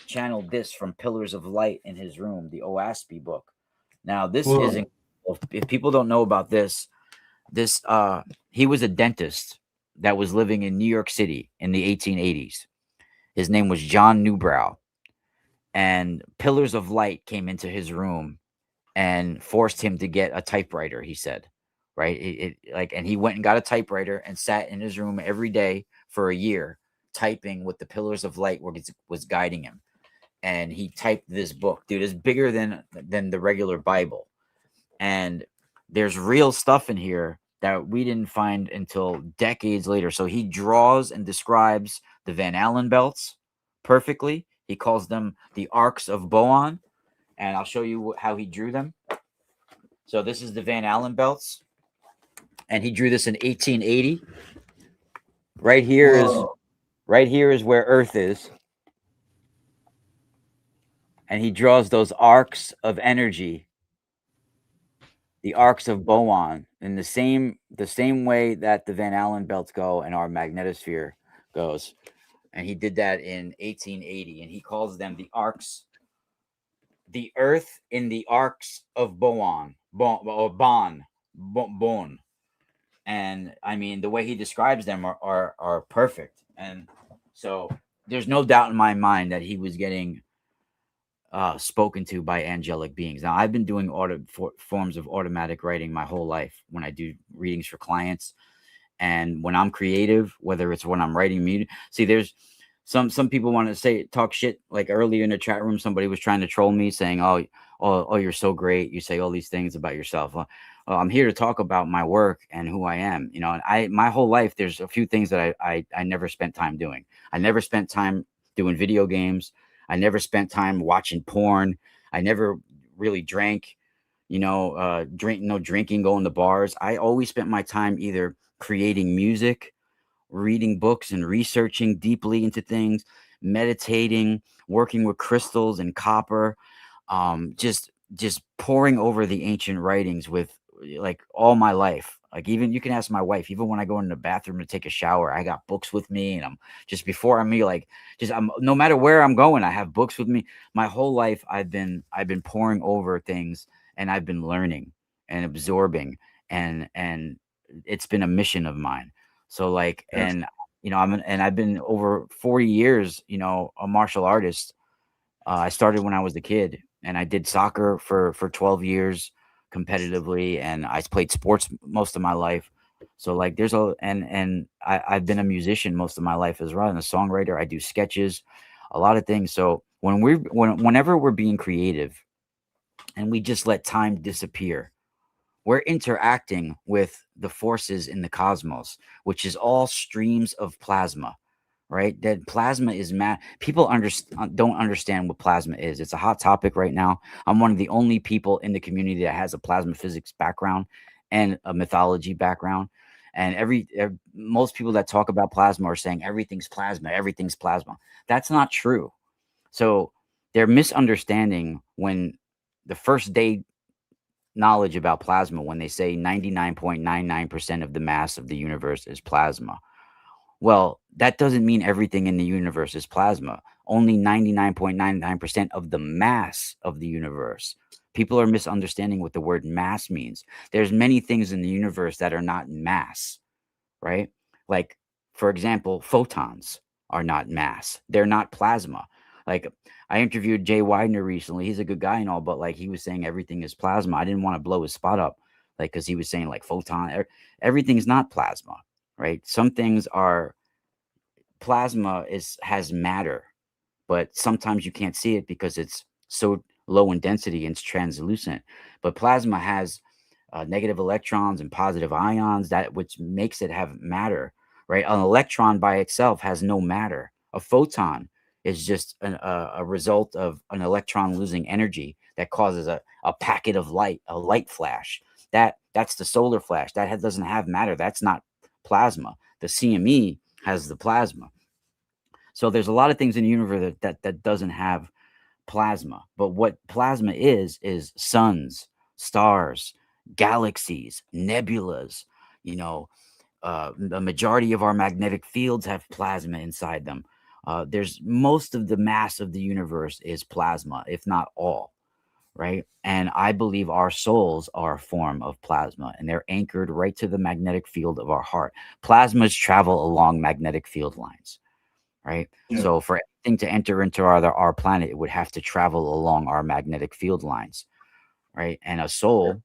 channeled this from Pillars of Light in his room, the OASP book. Now, this Whoa. is, if people don't know about this, he was a dentist that was living in New York City in the 1880s. His name was John Newbrow. and pillars of light came into his room and forced him to get a typewriter, he said, right? And he went and got a typewriter and sat in his room every day for a year, typing what the pillars of light was guiding him. And he typed this book, dude. It's bigger than the regular Bible, and there's real stuff in here that we didn't find until decades later. So he draws and describes the Van Allen belts perfectly. He calls them the arcs of Boan, and I'll show you how he drew them. So this is the Van Allen belts, and he drew this in 1880. Right here is where Earth is, and he draws those arcs of energy, the arcs of Boan, in the same way that the Van Allen belts go and our magnetosphere goes. And he did that in 1880, and he calls them the arcs, the Earth in the arcs of Boan. And I mean, the way he describes them are perfect. And so there's no doubt in my mind that he was getting spoken to by angelic beings. Now, I've been doing forms of automatic writing my whole life when I do readings for clients. And when I'm creative, whether it's when I'm writing music, see, there's some people want to talk shit. Like earlier in the chat room, somebody was trying to troll me saying, oh, you're so great. You say all these things about yourself. Well, I'm here to talk about my work and who I am, and my whole life, there's a few things that I never spent time doing. I never spent time doing video games. I never spent time watching porn. I never really drank, drinking, going to bars. I always spent my time either creating music, reading books and researching deeply into things, meditating, working with crystals and copper, just poring over the ancient writings with like all my life. Like, even you can ask my wife, even when I go in the bathroom to take a shower, I got books with me, and I'm just before I'm no matter where I'm going, I have books with me. My whole life I've been poring over things, and I've been learning and absorbing, and it's been a mission of mine. So like, and I've been over 40 years, a martial artist. I started when I was a kid, and I did soccer for 12 years competitively, and I played sports most of my life. So like I've been a musician most of my life as well, and a songwriter. I do sketches, a lot of things. So whenever we're being creative and we just let time disappear, we're interacting with the forces in the cosmos, which is all streams of plasma, right? That plasma is people don't understand what plasma is. It's a hot topic right now. I'm one of the only people in the community that has a plasma physics background and a mythology background. And most people that talk about plasma are saying everything's plasma, everything's plasma. That's not true. So they're misunderstanding when the first day knowledge about plasma, when they say 99.99% of the mass of the universe is plasma. Well, that doesn't mean everything in the universe is plasma. Only 99.99% of the mass of the universe. People are misunderstanding what the word mass means. There's many things in the universe that are not mass, right? Like, for example, photons are not mass. They're not plasma. Like, I interviewed Jay Widener recently. He's a good guy and all, but like he was saying everything is plasma. I didn't want to blow his spot up, like, because he was saying like everything's not plasma, right? Some things are plasma has matter, but sometimes you can't see it because it's so low in density and it's translucent. But plasma has negative electrons and positive ions, which makes it have matter, right? An electron by itself has no matter. A photon is just a result of an electron losing energy that causes a packet of light, a light flash. That's the solar flash. That doesn't have matter. That's not plasma. The CME has the plasma. So there's a lot of things in the universe that doesn't have plasma. But what plasma is suns, stars, galaxies, nebulas. The majority of our magnetic fields have plasma inside them. There's most of the mass of the universe is plasma, if not all, right? And I believe our souls are a form of plasma, and they're anchored right to the magnetic field of our heart. Plasmas travel along magnetic field lines, right? Yeah. So for anything to enter into our planet, it would have to travel along our magnetic field lines, right? And a soul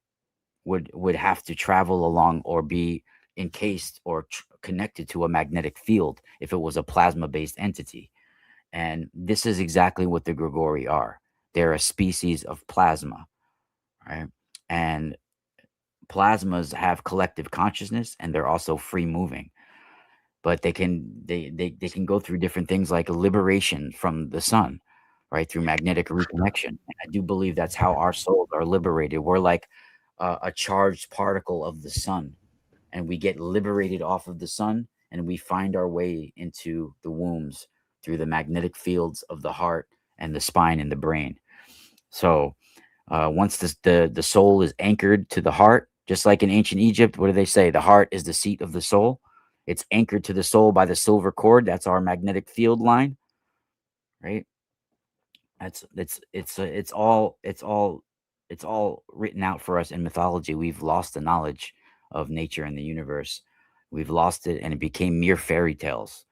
would have to travel along or be encased or connected to a magnetic field if it was a plasma based entity. And this is exactly what the Grigori are. They're a species of plasma, right? And plasmas have collective consciousness, and they're also free moving, but they can go through different things like liberation from the sun, right, through magnetic reconnection. And I do believe that's how our souls are liberated. We're like a charged particle of the sun, and we get liberated off of the sun, and we find our way into the wombs through the magnetic fields of the heart and the spine and the brain. So once the soul is anchored to the heart, just like in ancient Egypt, what do they say? The heart is the seat of the soul. It's anchored to the soul by the silver cord. That's our magnetic field line, right? That's it's all written out for us in mythology. We've lost the knowledge of nature and the universe. We've lost it, and it became mere fairy tales.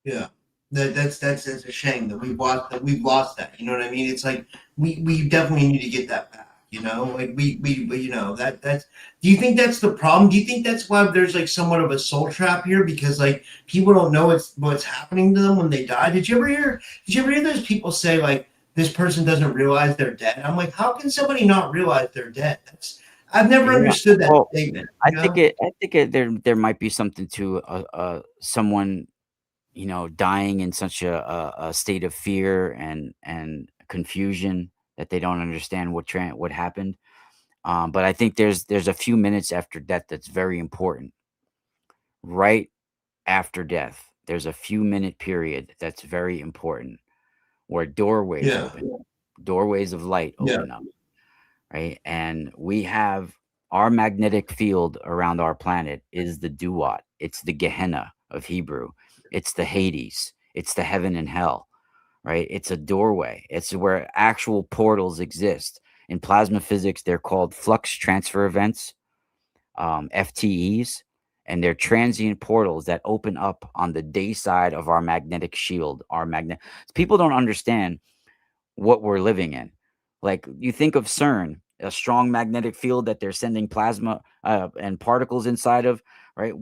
Yeah. That's a shame that we've lost that. You know what I mean? It's like we definitely need to get that back. You know, like we you know that's. Do you think that's the problem? Do you think that's why there's like somewhat of a soul trap here? Because like people don't know what's happening to them when they die. Did you ever hear those people say like this person doesn't realize they're dead? I'm like, how can somebody not realize they're dead? I've never Yeah. understood that Well, statement. I You think know? there might be something to someone, dying in such a state of fear and confusion that they don't understand what happened. But I think there's a few minutes after death that's very important. Right after death, there's a few minute period that's very important where doorways Yeah. open, doorways of light Yeah. open up, right? And we have our magnetic field around our planet is the duat. It's the Gehenna of Hebrew. It's the Hades. It's the heaven and hell, right? It's a doorway. It's where actual portals exist. In plasma physics, they're called flux transfer events, FTEs, and they're transient portals that open up on the day side of our magnetic shield. People don't understand what we're living in. Like you think of CERN, a strong magnetic field that they're sending plasma and particles inside of, right?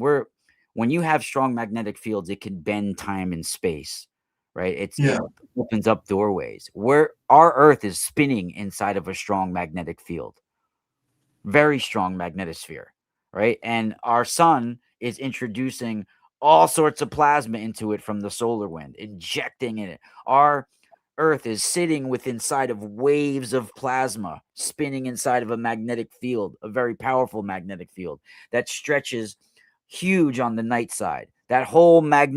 When you have strong magnetic fields, it can bend time and space, right? It Yeah. opens up doorways. Where our Earth is spinning inside of a strong magnetic field, very strong magnetosphere, right? And our sun is introducing all sorts of plasma into it from the solar wind, injecting in it. Our Earth is sitting with inside of waves of plasma, spinning inside of a magnetic field, a very powerful magnetic field that stretches huge on the night side. That whole night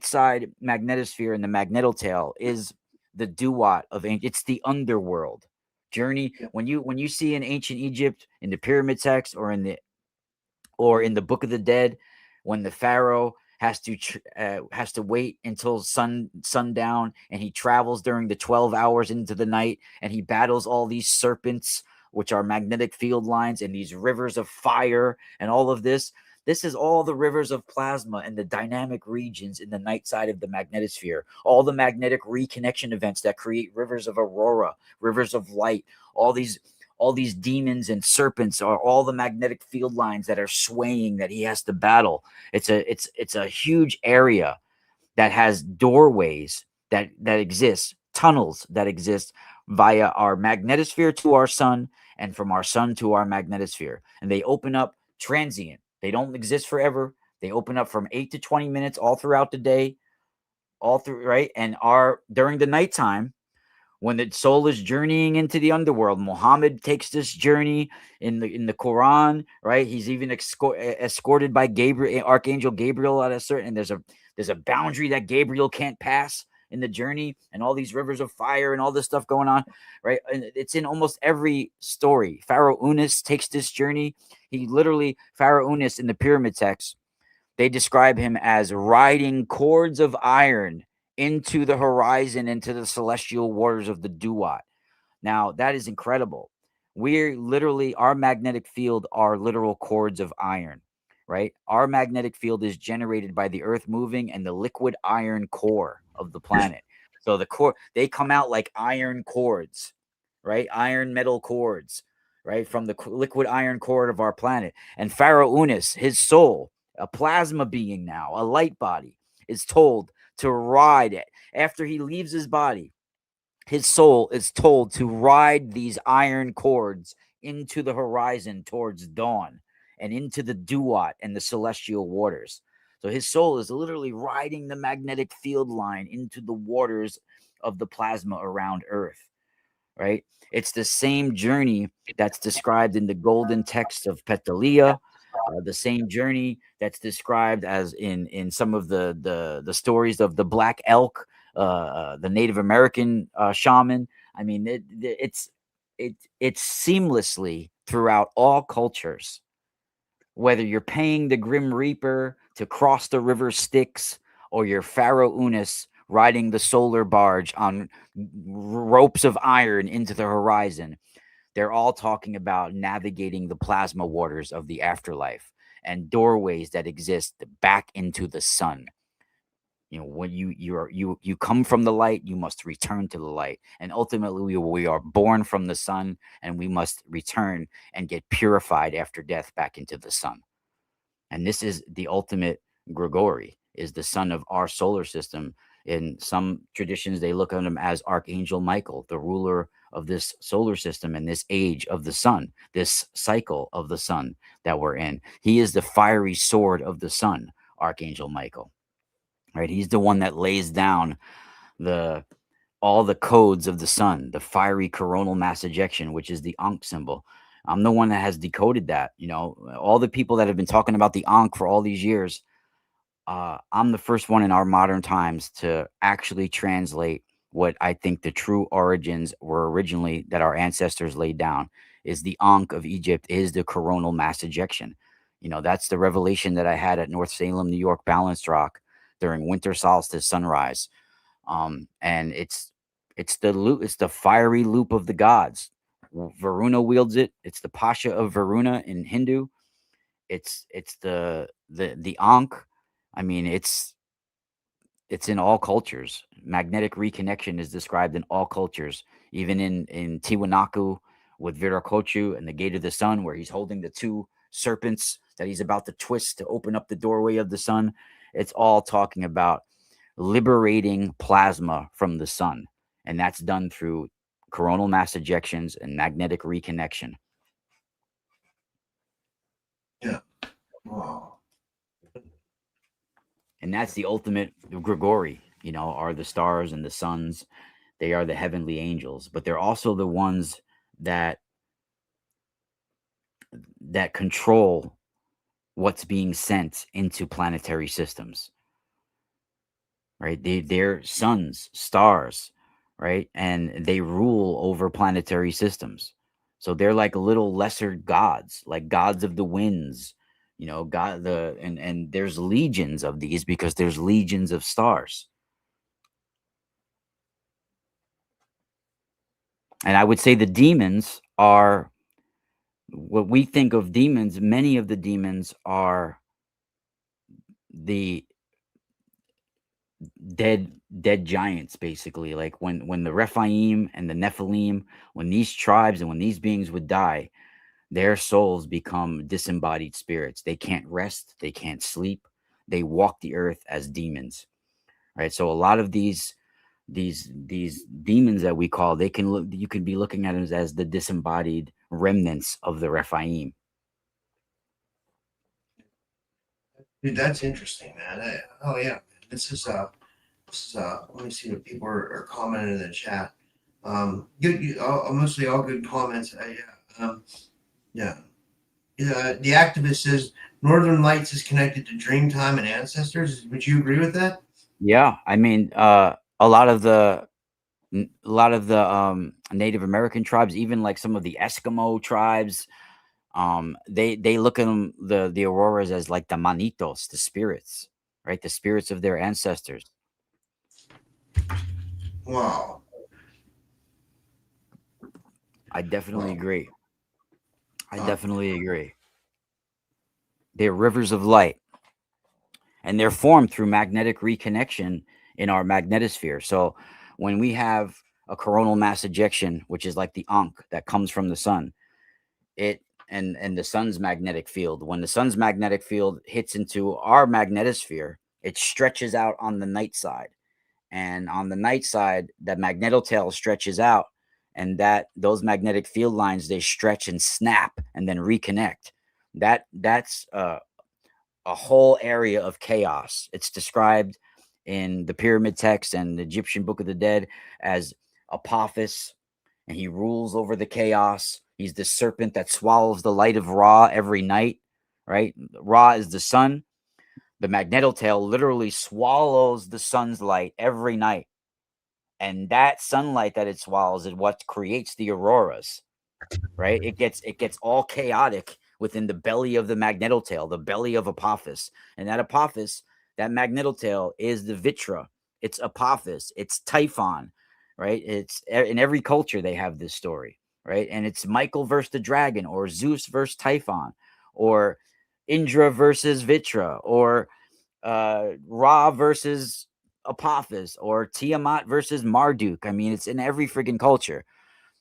side magnetosphere and the magnetotail is the duat it's the underworld journey. When you see in ancient Egypt, in the pyramid text, or in the Book of the Dead, when the pharaoh has to wait until sundown, and he travels during the 12 hours into the night, and he battles all these serpents, which are magnetic field lines, and these rivers of fire, and all of this. This is all the rivers of plasma and the dynamic regions in the night side of the magnetosphere, all the magnetic reconnection events that create rivers of aurora, rivers of light, all these demons and serpents are all the magnetic field lines that are swaying that he has to battle. It's a huge area that has doorways that exist, tunnels that exist via our magnetosphere to our sun, and from our sun to our magnetosphere, and they open up transient. They don't exist forever. They open up from 8 to 20 minutes all throughout the day, all through, right? And are during the nighttime, when the soul is journeying into the underworld. Muhammad takes this journey in the Quran, right? He's even escorted by Gabriel, Archangel Gabriel, at a certain. And there's a boundary that Gabriel can't pass in the journey, and all these rivers of fire and all this stuff going on, right? And it's in almost every story. Pharaoh Unis takes this journey. Pharaoh Unis in the pyramid text, they describe him as riding cords of iron into the horizon, into the celestial waters of the Duat. Now, that is incredible. Our magnetic field are literal cords of iron. right? Our magnetic field is generated by the earth moving and the liquid iron core of the planet. So the core, they come out like iron cords, right? Iron metal cords, right? From the liquid iron core of our planet. And Pharaoh Unis, his soul, a plasma being now, a light body, is told to ride it. After he leaves his body, his soul is told to ride these iron cords into the horizon towards dawn and into the duat and the celestial waters. So his soul is literally riding the magnetic field line into the waters of the plasma around Earth, right? It's the same journey that's described in the golden text of Petalia, the same journey that's described as in some of the stories of the Black Elk, the Native American shaman. I mean, it's seamlessly throughout all cultures, whether you're paying the Grim Reaper to cross the river Styx or you're Pharaoh Unis riding the solar barge on ropes of iron into the horizon. They're all talking about navigating the plasma waters of the afterlife and doorways that exist back into the sun. You know, when you come from the light, you must return to the light, and ultimately we are born from the sun, and we must return and get purified after death back into the sun. And this is the ultimate. Grigori is the son of our solar system. In some traditions, they look at him as Archangel Michael, the ruler of this solar system and this age of the sun, this cycle of the sun that we're in. He is the fiery sword of the sun, Archangel Michael. Right? He's the one that lays down the all the codes of the sun, the fiery coronal mass ejection, which is the Ankh symbol. I'm the one that has decoded that. You know, all the people that have been talking about the Ankh for all these years, I'm the first one in our modern times to actually translate what I think the true origins were originally that our ancestors laid down. Is the Ankh of Egypt is the coronal mass ejection. You know, that's the revelation that I had at North Salem, New York, Balanced Rock during winter solstice sunrise. And it's the loop, it's the fiery loop of the gods. Varuna wields it. It's the Pasha of Varuna in Hindu. It's the Ankh. I mean, it's in all cultures. Magnetic reconnection is described in all cultures, even in Tiwanaku with Viracocha and the Gate of the Sun, where he's holding the two serpents that he's about to twist to open up the doorway of the sun. It's all talking about liberating plasma from the sun, and that's done through coronal mass ejections and magnetic reconnection. Yeah. Wow. And that's the ultimate. Grigori, you know, are the stars and the suns. They are the heavenly angels, but they're also the ones that control what's being sent into planetary systems, right? They're suns, stars, right? And they rule over planetary systems. So they're like little lesser gods, like gods of the winds, you know, God the and there's legions of these because there's legions of stars. And I would say the demons are what we think of demons. Many of the demons are the dead giants, basically. Like when the Rephaim and the Nephilim, when these tribes and when these beings would die, their souls become disembodied spirits. They can't rest, they can't sleep, they walk the earth as demons, right? So a lot of these demons that we call, they can look, you can be looking at them as the disembodied remnants of the Rephaim. Dude, that's interesting, man. Oh yeah, let me see what people are commenting in the chat. Good, mostly all good comments. Yeah. The activist says Northern Lights is connected to dream time and ancestors. Would you agree with that? Yeah, I mean, a lot of the Native American tribes, even like some of the Eskimo tribes, they look at them, the auroras, as like the manitos, the spirits, right? The spirits of their ancestors. Wow. I definitely Wow. agree. I definitely agree. They're rivers of light, and they're formed through magnetic reconnection in our magnetosphere. So when we have a coronal mass ejection, which is like the Ankh that comes from the sun, it and the sun's magnetic field, when the sun's magnetic field hits into our magnetosphere, it stretches out on the night side. And on the night side, that magnetotail stretches out, and those magnetic field lines, they stretch and snap and then reconnect. That's a whole area of chaos. It's described in the pyramid text and the Egyptian Book of the Dead as Apophis, and he rules over the chaos. He's the serpent that swallows the light of Ra every night, right? Ra is the sun. The magnetotail literally swallows the sun's light every night. And that sunlight that it swallows is what creates the auroras, right? It gets all chaotic within the belly of the magnetotail, the belly of Apophis. And that Apophis, that magnetotail is the Vitra. It's Apophis. It's Typhon, right? It's in every culture they have this story, right? And it's Michael versus the dragon, or Zeus versus Typhon, or Indra versus Vitra, or Ra versus Apophis, or Tiamat versus Marduk. I mean, it's in every freaking culture,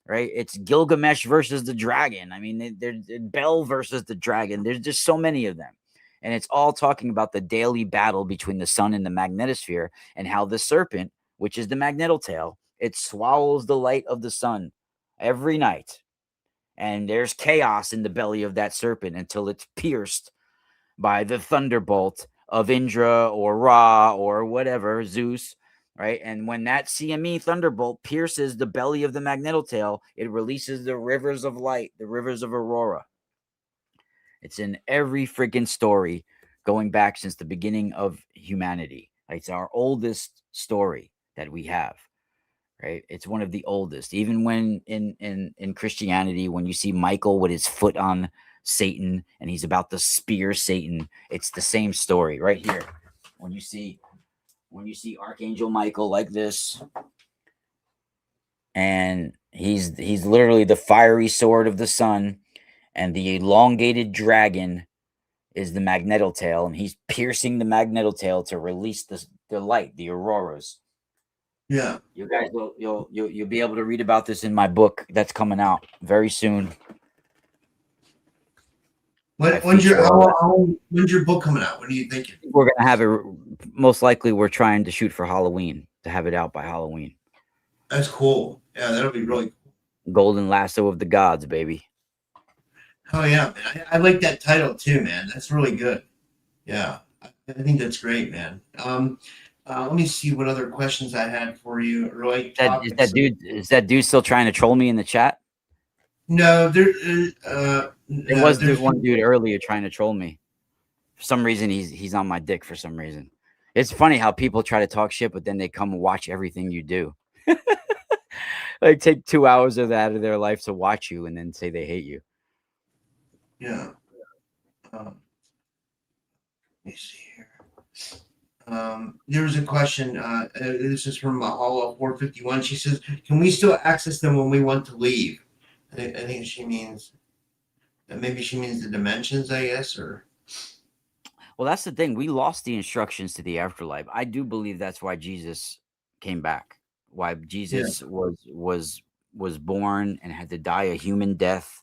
right? It's Gilgamesh versus the dragon. I mean, there's Bel versus the dragon. There's just so many of them. And it's all talking about the daily battle between the sun and the magnetosphere, and how the serpent, which is the magnetotail, it swallows the light of the sun every night. And there's chaos in the belly of that serpent until it's pierced by the thunderbolt of Indra or Ra or whatever, Zeus, right? And when that CME thunderbolt pierces the belly of the magnetotail, it releases the rivers of light, the rivers of Aurora. It's in every freaking story going back since the beginning of humanity. It's our oldest story that we have, right? It's one of the oldest. Even when in Christianity, when you see Michael with his foot on Satan and he's about to spear Satan, it's the same story right here. When you see Archangel Michael like this, and he's literally the fiery sword of the sun, and the elongated dragon is the magnetotail, and he's piercing the magnetotail to release the light, the auroras. Yeah. You guys you'll be able to read about this in my book that's coming out very soon. When's your book coming out? What are you thinking? We're gonna have it. Most likely, we're trying to shoot for Halloween to have it out by Halloween. That's cool. Yeah, that'll be really cool. Golden Lasso of the Gods, baby. Oh yeah, man. I like that title too, man. That's really good. Yeah, I think that's great, man. Let me see what other questions I had for you. Is that dude still trying to troll me in the chat? No, there was one dude earlier trying to troll me. For some reason, he's on my dick for some reason. It's funny how people try to talk shit, but then they come and watch everything you do. Like, take 2 hours of that out of their life to watch you and then say they hate you. Yeah. Let me see here. There was a question. This is from Mahalo 451. She says, "Can we still access them when we want to leave?" I think she means, maybe she means the dimensions, I guess, or. Well, that's the thing. We lost the instructions to the afterlife. I do believe that's why Jesus came back. Why Jesus was born and had to die a human death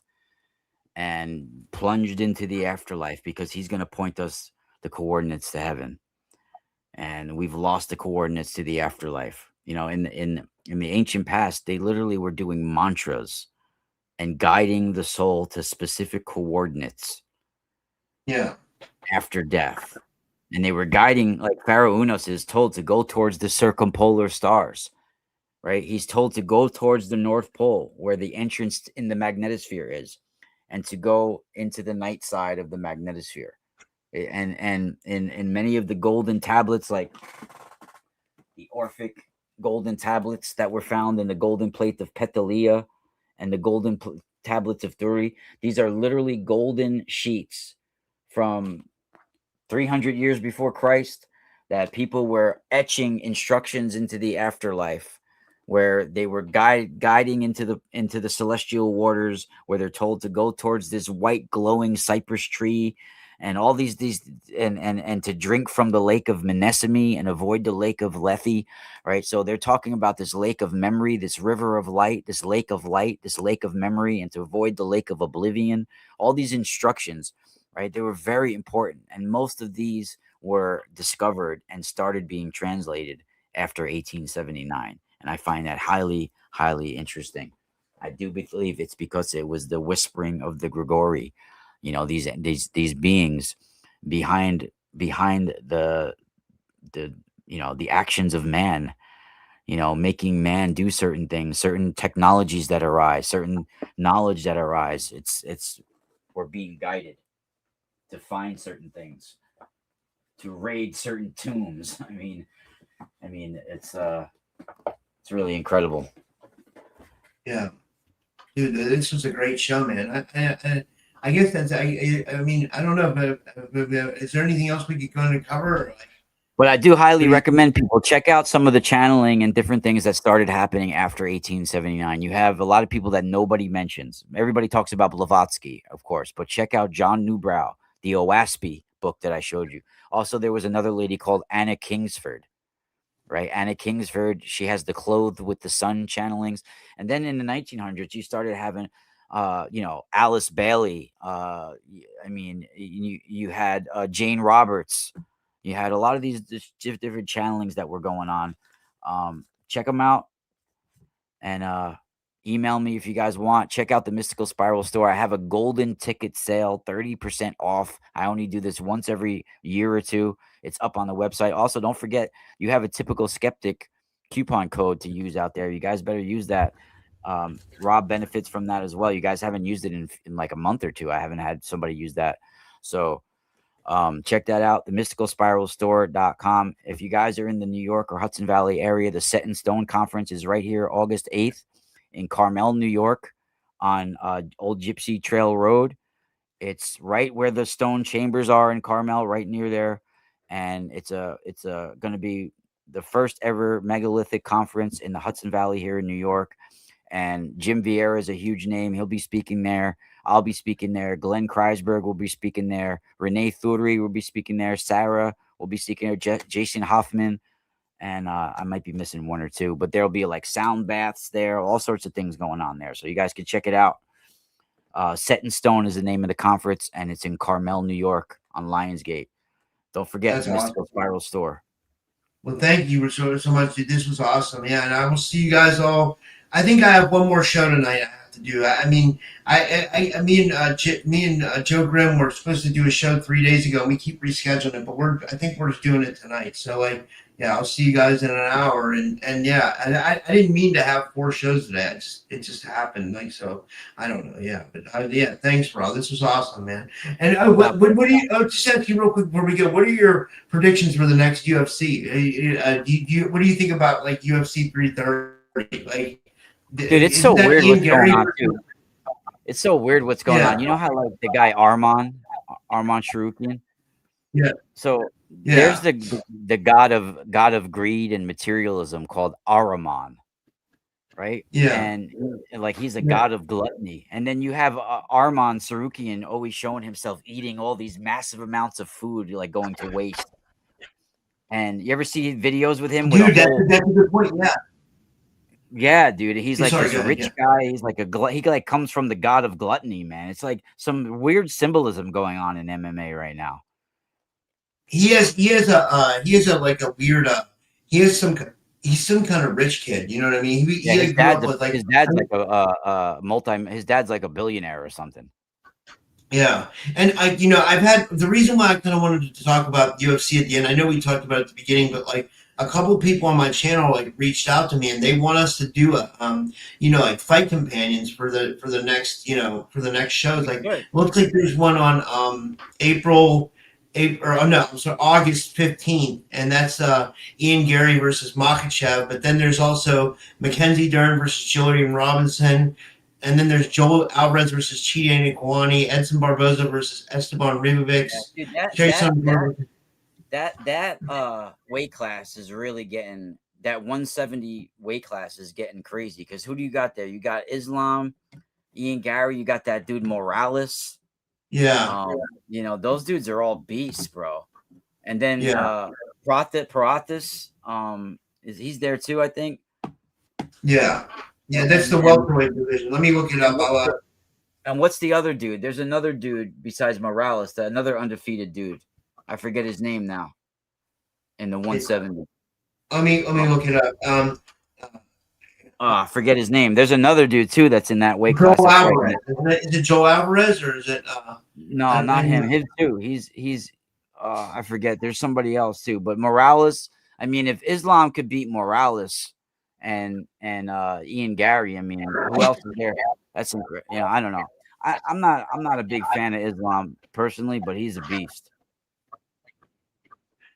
and plunged into the afterlife, because he's going to point us the coordinates to heaven. And we've lost the coordinates to the afterlife. You know, in the ancient past, they literally were doing mantras and guiding the soul to specific coordinates. Yeah. After death. And they were guiding, like Pharaoh Unos is told to go towards the circumpolar stars, right? He's told to go towards the North Pole, where the entrance in the magnetosphere is, and to go into the night side of the magnetosphere. And in many of the golden tablets, like the Orphic golden tablets that were found in the golden plate of Petalia and the golden tablets of Thuri, these are literally golden sheets from 300 years before Christ that people were etching instructions into the afterlife, where they were guiding into the celestial waters, where they're told to go towards this white glowing cypress tree and all these and to drink from the lake of Mnemosyne and avoid the lake of Lethe, right? So they're talking about this lake of memory, this river of light, this lake of light, this lake of memory, and to avoid the lake of oblivion. All these instructions, right? They were very important, and most of these were discovered and started being translated after 1879, and I find that highly interesting. I do believe it's because it was the whispering of the Grigori, these beings behind the the actions of man, making man do certain things, certain technologies that arise, certain knowledge that arise. It's we're being guided to find certain things, to raid certain tombs. I mean, it's really incredible. Yeah, dude, this was a great show, man. I guess that's I mean, I don't know if is there anything else we could go and cover? Or like, But I do highly what do you- recommend people check out some of the channeling and different things that started happening after 1879. You have a lot of people that nobody mentions. Everybody talks about Blavatsky, of course, but check out John Newbrow, the Owaspy book that I showed you. Also, there was another lady called Anna Kingsford, right? Anna Kingsford, she has the Clothed with the Sun channelings. And then in the 1900s, you started having, Alice Bailey. You had Jane Roberts. You had a lot of these different channelings that were going on. Check them out and email me if you guys want. Check out the Mystical Spiral store. I have a golden ticket sale, 30% off. I only do this once every year or two. It's up on the website. Also, don't forget, you have a Typical Skeptic coupon code to use out there. You guys better use that. Rob benefits from that as well. You guys haven't used it in like a month or two. I haven't had somebody use that. So check that out, the mysticalspiralstore.com. If you guys are in the New York or Hudson Valley area, the Set in Stone conference is right here August 8th in Carmel, New York, on Old Gypsy Trail Road. It's right where the stone chambers are in Carmel, right near there. And it's going to be the first ever megalithic conference in the Hudson Valley here in New York. And Jim Vieira is a huge name. He'll be speaking there. I'll be speaking there. Glenn Kreisberg will be speaking there. Renee Thury will be speaking there. Sarah will be speaking there. Jason Hoffman. And I might be missing one or two, but there'll be like sound baths there, all sorts of things going on there. So you guys can check it out. Set in Stone is the name of the conference, and it's in Carmel, New York on Lionsgate. Don't forget That's the Mystical awesome. Spiral store. Well, thank you so much, dude. This was awesome. Yeah, and I will see you guys all. I think I have one more show tonight I have to do. I mean, me and Joe Grimm were supposed to do a show 3 days ago. And we keep rescheduling it, but I think we're just doing it tonight. So like, yeah, I'll see you guys in an hour. And yeah, and I didn't mean to have 4 shows today. It just happened. Like, so I don't know. Yeah, but yeah, thanks, Rob. This was awesome, man. And what do you? Just ask you real quick before we go. What are your predictions for the next UFC? What do you think about like UFC 330? Like, Dude, it's so weird what's going on too. It's so weird what's going on. You know how like the guy Arman Sharukian? Yeah. So there's the god of greed and materialism called Ahriman, right? Yeah. And like he's a god of gluttony. And then you have Arman Sarukian always showing himself eating all these massive amounts of food, like going to waste. And you ever see videos with him? Dude, that's a good point. Yeah. Yeah, dude. He's like this ahead, rich guy. He's like he like comes from the god of gluttony, man. It's like some weird symbolism going on in MMA right now. He's some kind of rich kid. You know what I mean? His dad's like a billionaire or something. Yeah, and I've had the reason why I kind of wanted to talk about UFC at the end. I know we talked about it at the beginning, but like a couple people on my channel like reached out to me and they want us to do a like fight companions for the next shows. Like looks like there's one on August 15th, and that's Ian Gary versus Makhachev. But then there's also Mackenzie Dern versus Jillian Robinson. And then there's Joel Alvarez versus Chidi Nkwani, Edson Barboza versus Esteban Ribovics. That weight class is really getting, that 170 weight class is getting crazy. Because who do you got there? You got Islam, Ian Gary, you got that dude Morales. Yeah. Those dudes are all beasts, bro. And then Yeah. Parathis, he's there too, I think. Yeah. Yeah, that's And the welterweight division. Let me look it up. and what's the other dude? There's another dude besides Morales, another undefeated dude. I forget his name now. In the 170. Let me look it up. I forget his name. There's another dude too that's in that weight Joel class. Alvarez. Is it Joel Alvarez or is it? No, not him. His too. He's. I forget. There's somebody else too. But Morales. I mean, if Islam could beat Morales and Ian Gary, I mean, who else is there? That's incredible. I don't know. I'm not a big fan of Islam personally, but he's a beast.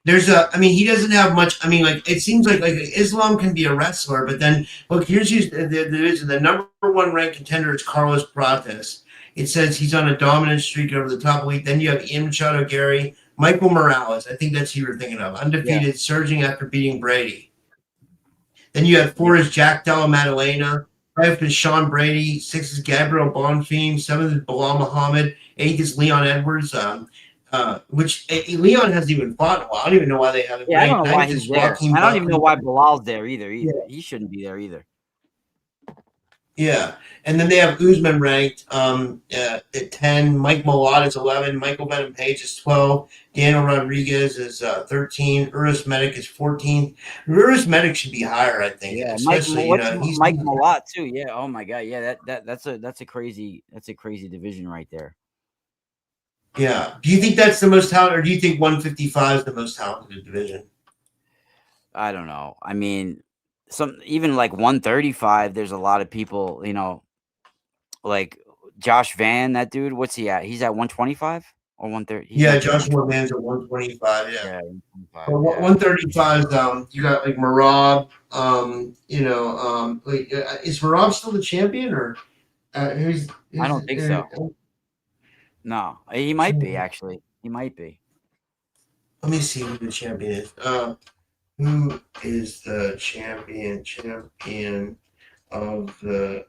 He doesn't have much. I mean, like, it seems like Islam can be a wrestler, but then look, here's the number one ranked contender is Carlos Prates. It says he's on a dominant streak over the top elite. Then you have Ian Machado Gary, Michael Morales. I think that's who you're thinking of. Undefeated, surging after beating Brady. Then you have 4 is Jack Della Maddalena. 5 is Sean Brady. 6 is Gabriel Bonfim. 7 is Bilal Muhammad. 8 is Leon Edwards. Which Leon hasn't even fought in a while. I don't even know why they haven't. Yeah, I don't know why he's there. I don't even know why Bilal's there either. Yeah. He shouldn't be there either. Yeah, and then they have Usman ranked at 10. Mike Malott is 11. Michael Venom Page is 12. Daniel Rodriguez is 13. Urus Medic is 14. Urus Medic should be higher, I think. Yeah, Mike Malott too. Yeah. Oh my God. Yeah. That's a crazy division right there. Yeah. Do you think that's the most talented, or do you think 155 is the most talented division? I don't know. I mean, even like 135, there's a lot of people, like Josh Van, that dude. What's he at? He's at 125 or 130. Yeah, Joshua Van's at 125. Yeah. 135 is you got like Marab. Is Marab still the champion or? I don't think so. No, he might be actually. He might be. Let me see who the champion is. Who is the champion of the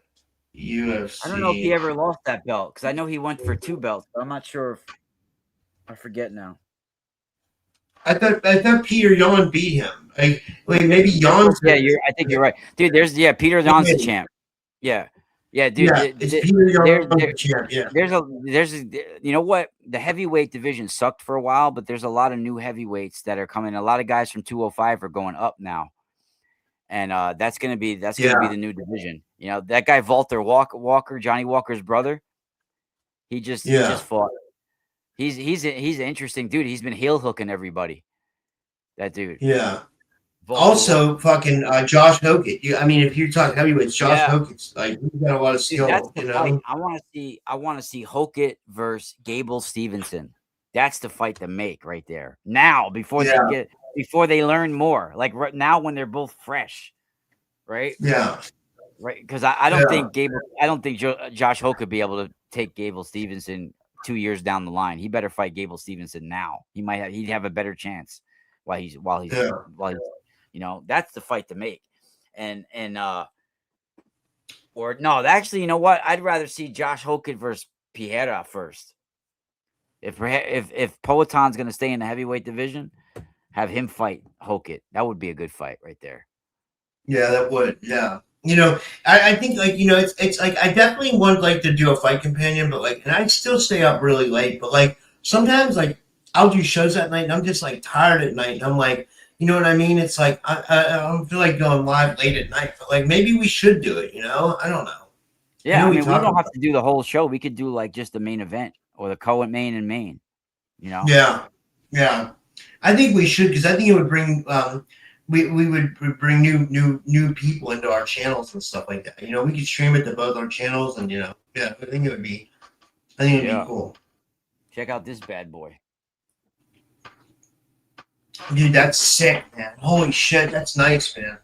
UFC? I don't know if he ever lost that belt because I know he went for 2 belts, but I'm not sure if I forget now. I thought Peter Yan beat him. Maybe Yan. Yeah, I think you're right, dude. Peter Yan's the champ. Yeah, dude. Yeah, it's Peter Yan the champ. Yeah. There's you know what? The heavyweight division sucked for a while, but there's a lot of new heavyweights that are coming. A lot of guys from 205 are going up now, and that's gonna be the new division. That guy Walter Walker, Johnny Walker's brother. He just fought. He's an interesting dude. He's been heel hooking everybody. That dude. Yeah. Also, fucking Josh Hokett. If you're talking heavyweights, Josh Hokett's he's got a lot of skill. That's the fight. I want to see Hokett versus Gable Stevenson. That's the fight to make right there. Now, before they learn more, like right now when they're both fresh, right? Yeah. Right. Because I don't think Josh Hokett could be able to take Gable Stevenson 2 years down the line. He better fight Gable Stevenson now. He'd have a better chance while he's that's the fight to make. Actually, you know what? I'd rather see Josh Hokett versus Piera first. If Poaton's going to stay in the heavyweight division, have him fight Hokett. That would be a good fight right there. Yeah, that would. Yeah. I think it's like I definitely want to do a fight companion, but and I still stay up really late, but sometimes I'll do shows at night and I'm just tired at night and I'm like, you know what I mean? It's I don't feel like going live late at night, but maybe we should do it, I don't know. Yeah, we don't have to do the whole show. We could do just the main event or the co-main and main, Yeah. Yeah. I think we should, because I think it would bring we would bring new people into our channels and stuff like that. We could stream it to both our channels and I think it'd be cool. Check out this bad boy. Dude, that's sick, man. Holy shit, that's nice, man.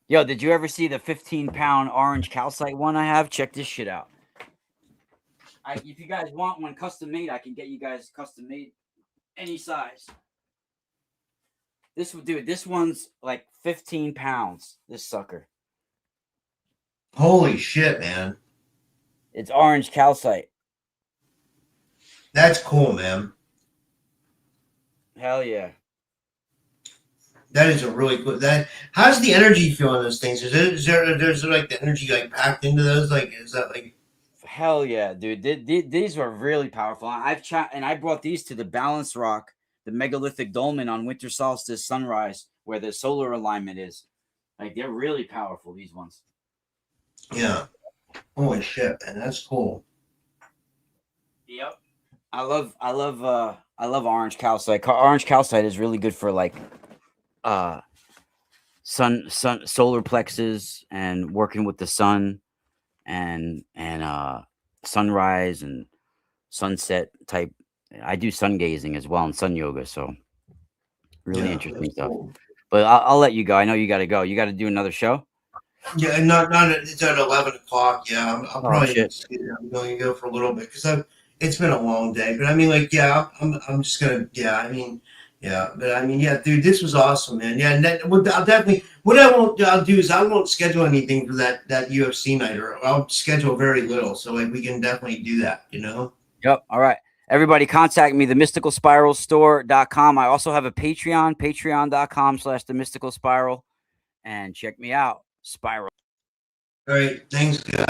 Yo, did you ever see the 15-pound orange calcite one I have? Check this shit out. If you guys want one custom made, I can get you guys custom made any size. This one's 15 pounds, this sucker. Holy shit, man. It's orange calcite. That's cool, man. Hell yeah. That is a really cool. That how's the energy feel in those things? Is there like the energy like packed into those? Like is that like? Hell yeah, dude. These were really powerful. I brought these to the Balance Rock, the megalithic dolmen on winter solstice sunrise, where the solar alignment is. Like they're really powerful. These ones. Yeah. Holy shit, man, that's cool. Yep. I love orange calcite. Orange calcite is really good for like sun solar plexus and working with the sun and sunrise and sunset type. I do sun gazing as well and sun yoga, so really interesting stuff. Cool. But I'll let you go. I know you got to go. You got to do another show. Yeah, not it's at 11 o'clock. Yeah, I'm probably I'm going to go for a little bit because it's been a long day. But I mean, like, yeah, I'm just gonna. Yeah, I mean, yeah, but I mean, yeah, dude, this was awesome, man. Yeah, and I'll definitely. What I'll do is I won't schedule anything for that UFC night, or I'll schedule very little. So like we can definitely do that. You know. Yep. All right. Everybody contact me, themysticalspiralstore.com. I also have a Patreon, patreon.com/the mystical spiral. And check me out. Spiral. All right. Thanks, guys.